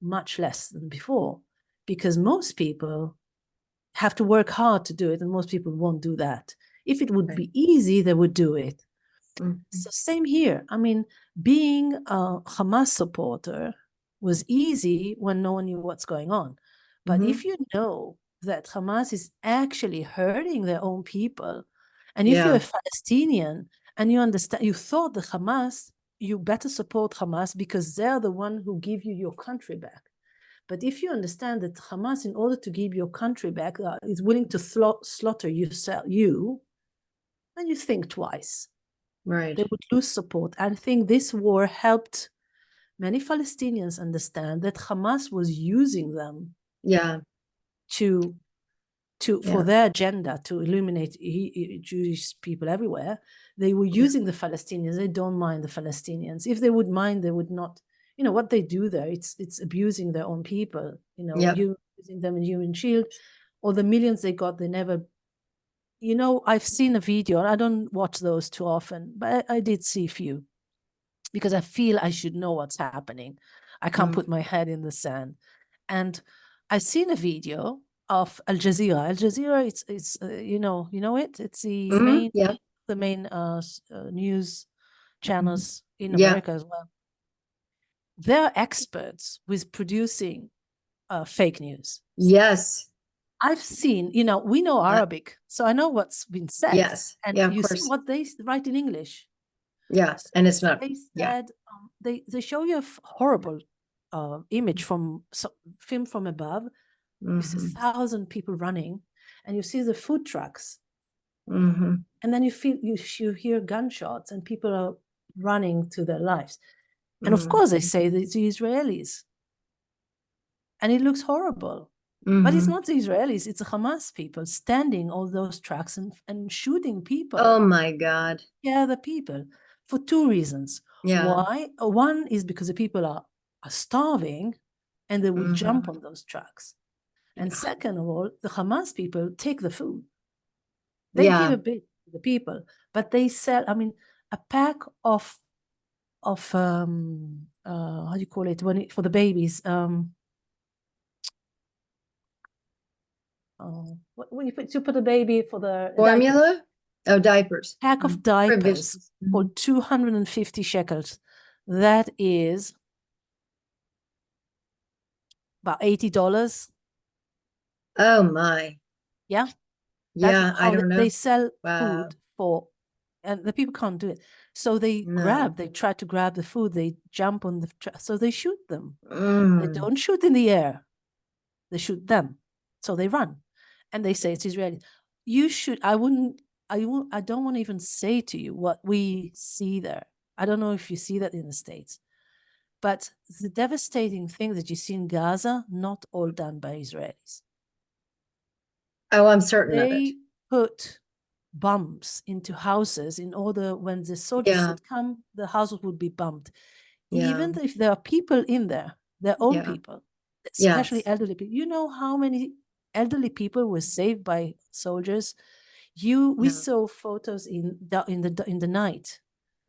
much less than before, because most people have to work hard to do it, and most people won't do that. If it would be easy, they would do it. Mhm. So same here. I mean, being a Hamas supporter was easy when no one knew what's going on. But if you know that Hamas is actually hurting their own people, and if you're a Palestinian and you understand, you thought the Hamas, you better support Hamas because they're the one who give you your country back. But if you understand that Hamas, in order to give your country back, is willing to slaughter you, then you think twice. Right. They would lose support. I think this war helped many Palestinians understand that Hamas was using them for their agenda to eliminate Jewish people everywhere. They were using the Palestinians. They don't mind the Palestinians. If they would mind, they would not. What they do there, it's abusing their own people. Using them in human shield, or the millions they got, they never. I've seen a video, and I don't watch those too often, but I did see a few because I feel I should know what's happening. I can't put my head in the sand. And I've seen a video of Al Jazeera. Al Jazeera, it's you know it. It's the main news channels in America as well. They're experts with producing fake news. Yes. I've seen, we know Arabic, so I know what's been said. Yes. And Yeah, of you course. see what they write in English. Yeah, So and it's not. they said they show you a horrible image from film from above. You see 1,000 people running, and you see the food trucks, and then you hear gunshots, and people are running to their lives. And of course, they say that it's the Israelis, and it looks horrible. But it's not the Israelis; it's the Hamas people standing all those trucks and shooting people. Oh my God! Yeah, the people, for two reasons. Yeah. Why? One is because the people are starving, and they would jump Mhm. on those trucks. And second of all, the Hamas people take the food. They give Yeah. a bit to the people, but they sell, I mean, a pack of how do you call it for the babies? When you put a baby for the diapers. Formula? Oh, diapers. Pack of diapers Provisions. for 250 shekels. That is about $80. Oh my. Yeah. That's Yeah, I how don't know. they sell Wow. food for, and the people can't do it. So they No. try to grab the food, they jump on the truck, so they shoot them. They Mm. don't shoot in the air, they shoot them. So they run. And they say it's Israeli. You should, I don't want to even say to you what we see there. I don't know if you see that in the States. But the devastating thing that you see in Gaza, not all done by Israelis. Oh, I'm certain of it. They put bombs into houses in order when the soldiers Yeah. would come, the houses would be bombed. Yeah. Even if there are people in there, their own Yeah. people, Yes. especially elderly people. You know how many elderly people were saved by soldiers? We Yeah. saw photos in the night.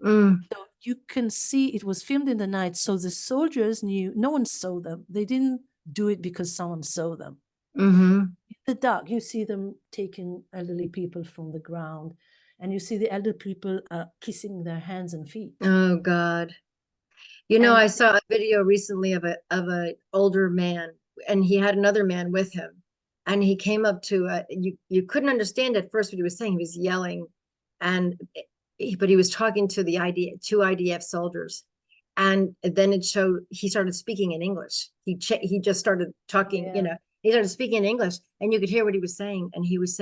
Mm. So you can see it was filmed in the night. So the soldiers knew, no one saw them. They didn't do it because someone saw them. Mm-hmm. In the dark, you see them taking elderly people from the ground, and you see the elderly people kissing their hands and feet. Oh God. You know, And I saw a video recently of a older man, and he had another man with him, and he came up to you couldn't understand at first what he was saying. He was yelling, and but he was talking to two IDF soldiers, and then it showed he started speaking in English. He just started talking, Yeah. he started speaking in English, and you could hear what he was saying, and he was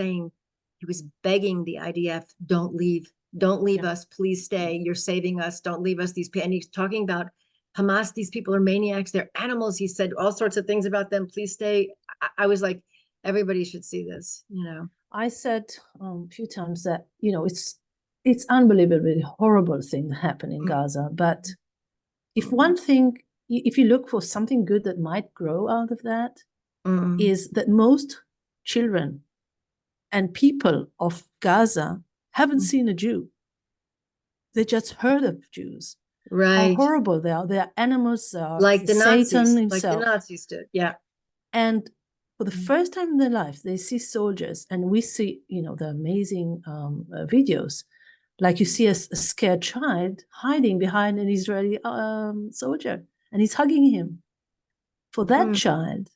begging the IDF, don't leave. Don't leave us, please stay. You're saving us. Don't leave us. And he's talking about Hamas. These people are maniacs. They're animals. He said all sorts of things about them. Please stay. I was like, everybody should see this. I said a few times that it's unbelievably horrible thing that happened in Gaza. But if you look for something good that might grow out of that, is that most children and people of Gaza haven't seen a Jew. They just heard of Jews. Right. How horrible they are. They are animals. Like the Satan Nazis. himself. Like the Nazis did. Yeah. And for the first time in their life, they see soldiers, and we see, the amazing videos. Like you see a scared child hiding behind an Israeli soldier, and he's hugging him. For that child,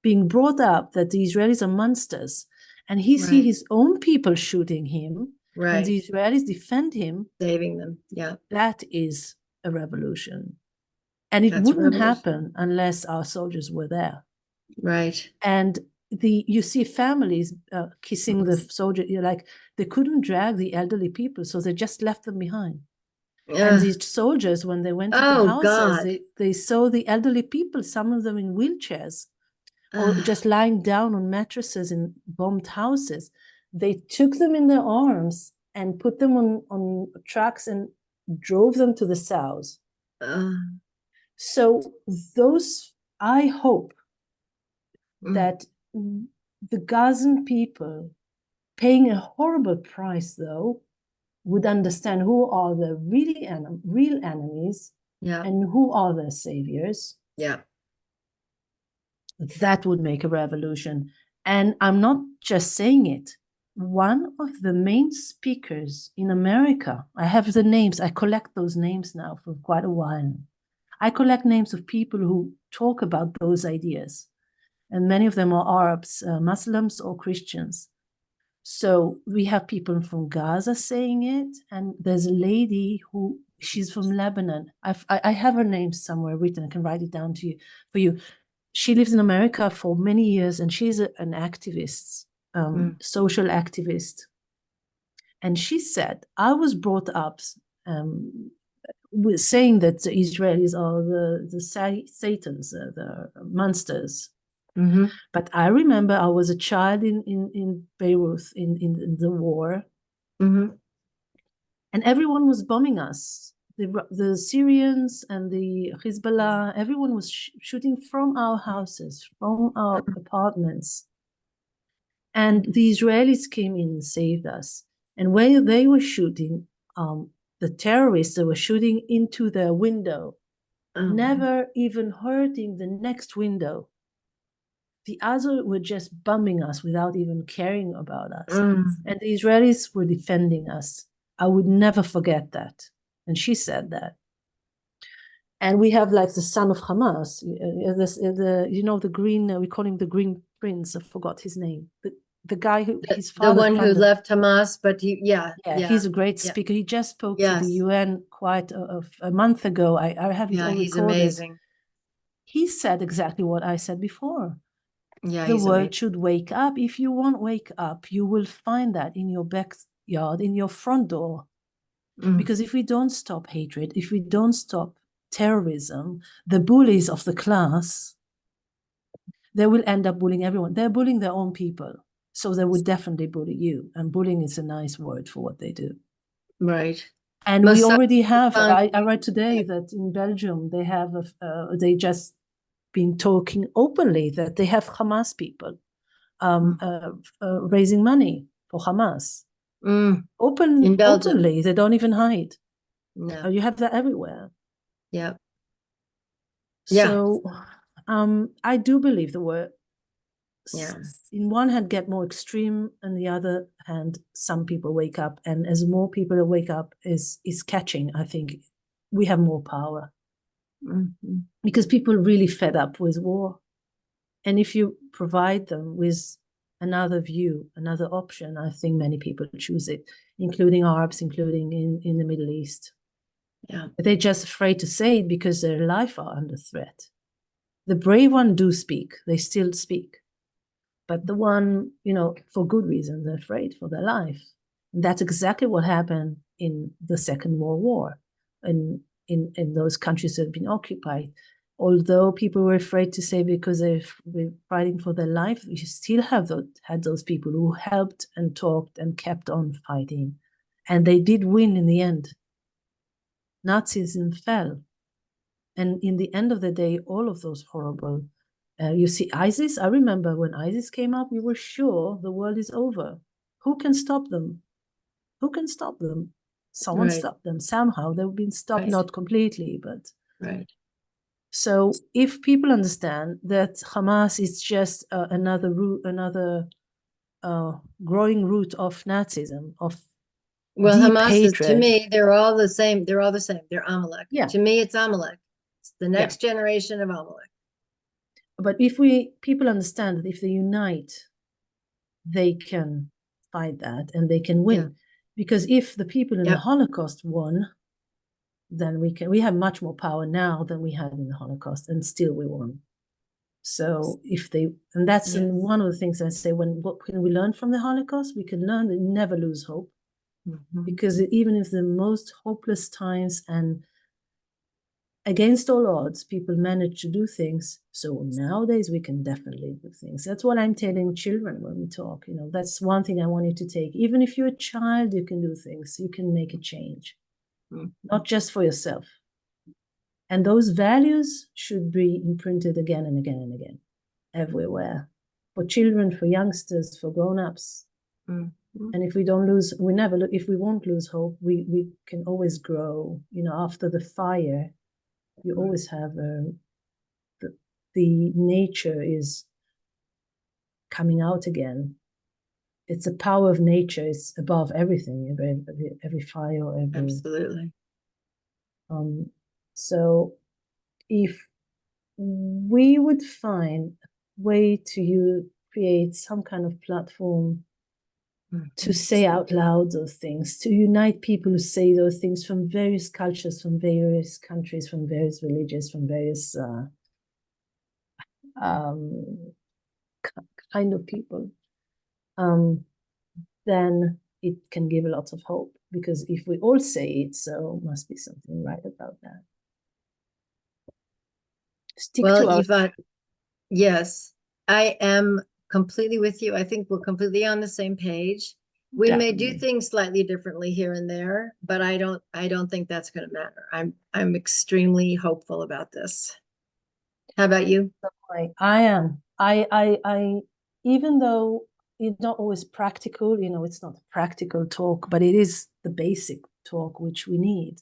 being brought up that the Israelis are monsters, and he see his own people shooting him, and the Israelis defend him, saving them. Yeah. That is a revolution. And it wouldn't happen unless our soldiers were there. Right. And you see families kissing the soldier, like they couldn't drag the elderly people, so they just left them behind. And these soldiers, when they went to the houses, they saw the elderly people, some of them in wheelchairs, or just lying down on mattresses in bombed houses. They took them in their arms and put them on trucks and drove them to the south. So I hope that the Gazan people, paying a horrible price though, would understand who are the real enemies, and who are their saviors. Yeah. That would make a revolution. And I'm not just saying it. One of the main speakers in America, I have the names, I collect those names now for quite a while. I collect names of people who talk about those ideas. And many of them are Arabs, Muslims, or Christians. So we have people from Gaza saying it, and there's a lady she's from Lebanon. I have her name somewhere written. I can write it down for you. She lives in America for many years, and she's an activist, social activist. And she said, I was brought up with saying that the Israelis are the Satans, the monsters. But I remember I was a child in Beirut in the war, and everyone was bombing us. the Syrians and the Hezbollah, everyone was shooting from our houses, from our apartments. And the Israelis came in and saved us. And when they were shooting, the terrorists, they were shooting into their window, never even hurting the next window. The others were just bombing us without even caring about us. And the Israelis were defending us. I would never forget that. And she said that. And we have like the son of Hamas, the green, we call him the Green Prince, I forgot his name. The guy who, his father. The one who left Hamas, but he's a great speaker. He just spoke to the UN quite a month ago. I have it all recorded. He's amazing. He said exactly what I said before. Yeah, the world should wake up. If you won't wake up, you will find that in your backyard, in your front door. Because if we don't stop hatred, if we don't stop terrorism, the bullies of the class, they will end up bullying everyone. They're bullying their own people. So they would definitely bully you. And bullying is a nice word for what they do. Right. And we already have, I read today that in Belgium, they have, they just been talking openly that they have Hamas people raising money for Hamas. Openly, they don't even hide. No. You have that everywhere. Yeah. So I do believe the word in one hand get more extreme, and the other hand some people wake up, and as more people wake up is catching, I think we have more power. Because people are really fed up with war, and if you provide them with another view, another option, I think many people choose it, including Arabs, including in the Middle East. They're just afraid to say it because their life are under threat. The brave one do speak, they still speak. But the one, for good reason, they're afraid for their life. And that's exactly what happened in the Second World War, in those countries that have been occupied. Although people were afraid to say because they were fighting for their life, you still had those people who helped and talked and kept on fighting. And they did win in the end. Nazism fell. And in the end of the day, all of those horrible, you see ISIS, I remember when ISIS came up, we were sure the world is over. Who can stop them? Who can stop them? Someone stopped them somehow. They've been stopped, not completely, but. So if people understand that Hamas is just another growing root of Nazism, of deep Hamas hatred. is, to me, they're all the same. They're all the same. They're Amalek. To me, it's Amalek. It's the next generation of Amalek. But if people understand that if they unite, they can fight that and they can win. Because if the people in the Holocaust won, then we have much more power now than we had in the Holocaust, and still we won. So and that's one of the things I say, what can we learn from the Holocaust? We can learn to never lose hope. Because even if the most hopeless times and against all odds, people manage to do things. So nowadays we can definitely do things. That's what I'm telling children when we talk. That's one thing I want you to take. Even if you're a child, you can do things. You can make a change, not just for yourself. And those values should be imprinted again and again and again, everywhere, for children, for youngsters, for grown-ups. And if we don't lose, if we won't lose hope, we can always grow. After the fire, you always have the nature is coming out again. It's the power of nature is above everything, every fire, Absolutely. So if we would find a way to create some kind of platform to say out loud those things, to unite people who say those things from various cultures, from various countries, from various religions, from various kind of people, then it can give a lot of hope. Because if we all say it, so must be something right about that. Yvonne, yes, I am completely with you. I think we're completely on the same page. We may do Definitely. things slightly differently here and there, but I don't think that's going to matter. I'm extremely hopeful about this. How about you? I am. I even though it's not always practical, it's not a practical talk, but it is the basic talk which we need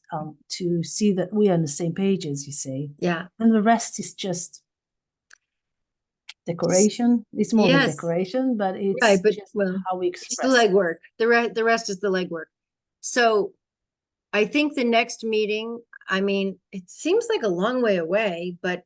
to see that we are on the same page, as you say. Yeah. And the rest is just decoration. It's more than Yes. decoration, but it's Right, but just well, how we it's the express it. legwork. The rest is the legwork. So I think the next meeting, I mean, it seems like a long way away, but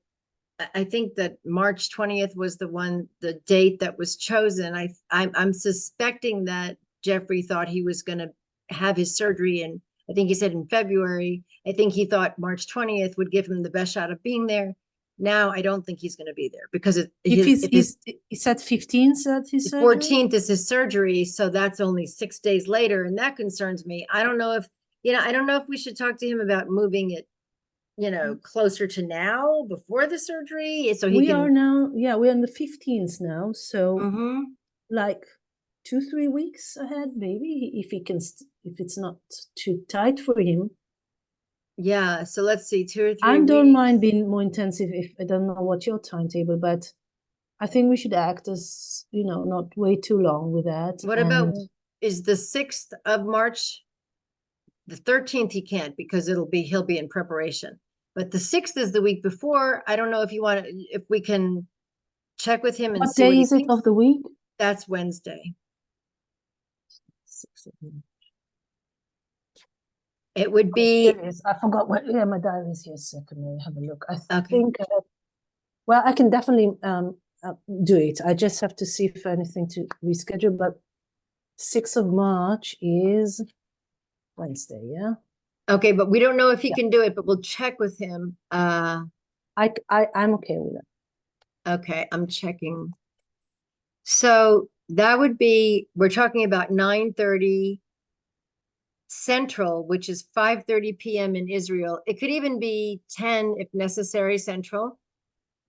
I think that March 20th was the date that was chosen. I'm suspecting that Jeffrey thought he was going to have his surgery, and I think he said in February. I think he thought March 20th would give him the best shot of being there. Now I don't think he's going to be there because He said 15th at his surgery? 14th is his surgery, so that's only 6 days later, and that concerns me. I don't know if we should talk to him about moving it, closer to now before the surgery, so he are now, we're on the 15th now, so Mhm. like 2-3 weeks ahead, maybe, if he can, if it's not too tight for him. Yeah, so let's see, 2 or 3 I weeks. don't mind being more intensive. If I don't know what your timetable, but I think we should act as, not way too long with that. What about, is the 6th of March? The 13th he can't because he'll be in preparation. But the 6th is the week before. I don't know if we can check with him and what see what day he is it thinks. of the week? That's Wednesday. 6th of March. It would be, I forgot what, my diary is here a second. Let me have a look. I Okay. think, well, I can definitely do it. I just have to see if anything to reschedule, but 6th of March is Wednesday, yeah? okay, but we don't know if he can do it, but we'll check with him. I'm okay with it. Okay, I'm checking. So that would be, we're talking about 9:30 Central, which is 5:30 p.m. in Israel. It could even be 10 if necessary Central,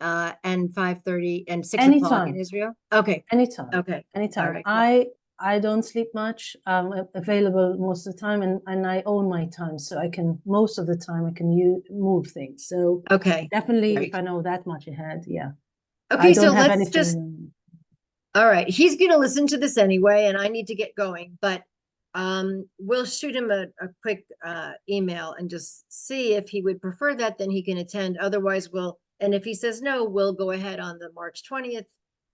and 5:30 and 6 o'clock in Anytime. Israel. Okay. Anytime. Okay. Anytime. All right. I don't sleep much. I'm available most of the time, and I own my time, so most of the time I can move things. So Okay. definitely, Right. if I know that much ahead, yeah. Okay, I don't so have let's anything. just, all right, he's gonna listen to this anyway, and I need to get going, but we'll shoot him a quick email and just see if he would prefer that, then he can attend. Otherwise, and if he says no, we'll go ahead on the March 20th,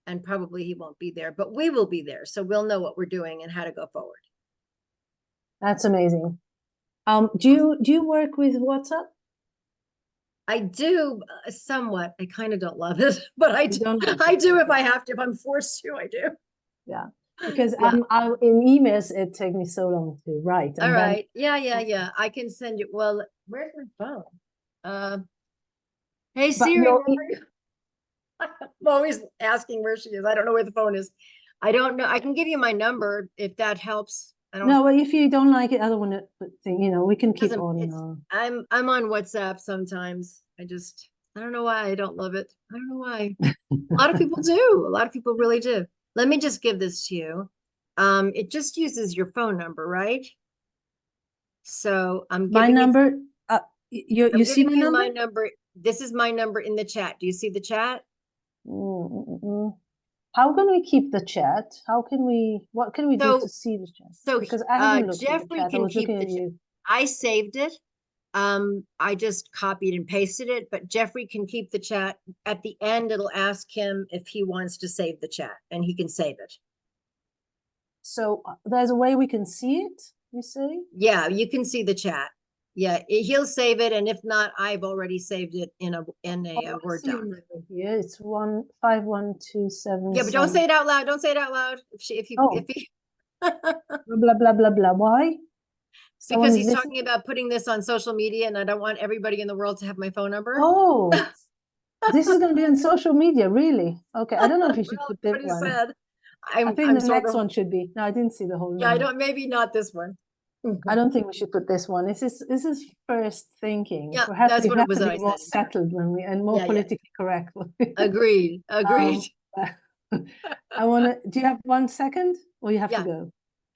and probably he won't be there, but we will be there, so we'll know what we're doing and how to go forward. That's amazing. Do you work with WhatsApp? I do somewhat. I kind of don't love it, but I do. Like I do if I have to. If I'm forced to, I do. Yeah, because Yeah. I'm in emails. It takes me so long to write. All right. Yeah. I can send you. Well, where's my phone? Hey Siri. no, I'm always asking where she is. I don't know where the phone is. I don't know. I can give you my number if that helps. no, but if you don't like it, I don't want to think. We can keep Doesn't- on. I'm on WhatsApp sometimes. I don't know why I don't love it. I don't know why. A lot of people do. A lot of people really do. Let me just give this to you. It just uses your phone number, right? So I'm My giving number. You see my number? my number. This is my number in the chat. Do you see the chat? How can we keep the chat? What can we do to see the chat? So because I haven't looked at the Jeffrey chat. I can was keep looking the at you. I saved it. I just copied and pasted it, but Jeffrey can keep the chat. At the end, it'll ask him if he wants to save the chat, and he can save it. So there's a way we can see it, you say? Yeah, you can see the chat. Yeah, he'll save it, and if not, I've already saved it in a Word doc. Yeah, it's 151277. Yeah, but don't say it out loud. Don't say it out loud. If he blah blah blah blah. Why? Because he's talking about putting this on social media, and I don't want everybody in the world to have my phone number. Oh, this is going to be on social media, really? Okay, I don't know if you should put that one. Said. I think the next one should be. No, I didn't see the whole number. Yeah, I don't. Maybe not this one. I don't think we should put this one. This is first thinking. Yeah, Perhaps we have to be more settled and more politically correct. Agreed. I want to. Do you have 1 second, or you have to go?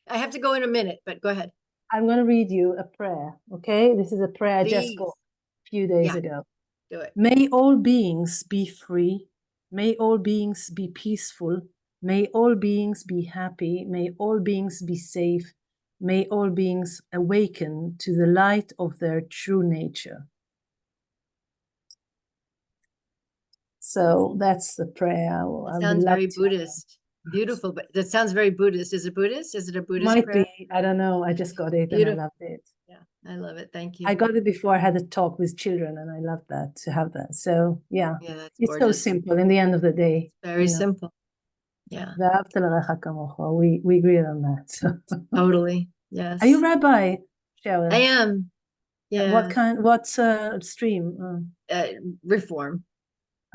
I have to go in a minute, but go ahead. I'm going to read you a prayer, okay? This is a prayer I just Please. got a few days Yeah. ago. Do it. May all beings be free. May all beings be peaceful. May all beings be happy. May all beings be safe. May all beings awaken to the light of their true nature. So that's the prayer. I would Sounds love very to- Buddhist. Beautiful, but that sounds very Buddhist. Is it Buddhist? Is it a Buddhist Might prayer? be. I don't know. I just got it and I Beautiful. loved it. Yeah, I love it. Thank you. I got it before I had a talk with children, and I loved that to have that. So yeah, Yeah, that's it's so gorgeous. simple. In the end of the day, Very you know. simple. Yeah, ואהבת לרעך כמוך. We agree on that. So. totally. Yes. Are you rabbi, Cheryl? I am. Yeah. What stream? Reform.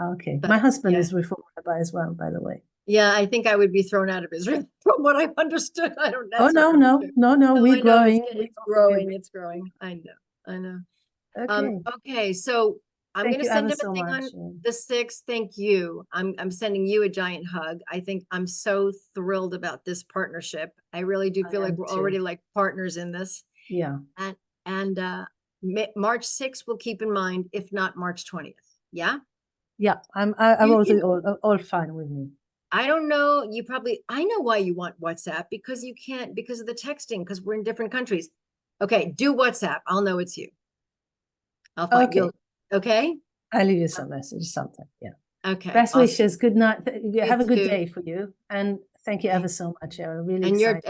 Okay, But, my husband yeah. is Reform rabbi as well, by the way. Yeah, I think I would be thrown out of Israel from what I've understood. I don't know. Oh no, we're I know, growing. It's growing. It's growing. I know. Okay. Okay, so I'm Thank gonna you send ever him so a thing much. on the 6th. Thank you. I'm sending you a giant hug. I think I'm so thrilled about this partnership. I really do I feel like am we're too. already like partners in this. Yeah. And March 6th we'll keep in mind, if not March 20th. Yeah. Yeah, I'm also all fine with me. I don't know. I know why you want WhatsApp, because you can't, because of the texting, because we're in different countries. Okay, do WhatsApp. I'll know it's you. I'll find you. Okay. I'll leave you some message, something. Yeah. Okay. Best awesome. wishes. Good night. Have a good too. day for you. And thank you ever so much, Cheryl. Really And excited.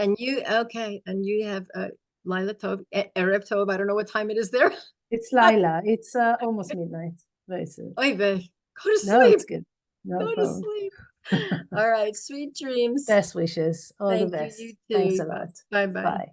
and you have Lila Tov, Erev Tov. I don't know what time it is there. It's Lila. It's almost midnight. Very soon. Oy vey. Go to No, sleep. it's good. No Go to problem. sleep. All right. Sweet dreams. Best wishes. All the Thank best. you. You Thanks too. a lot. Bye-bye. Bye.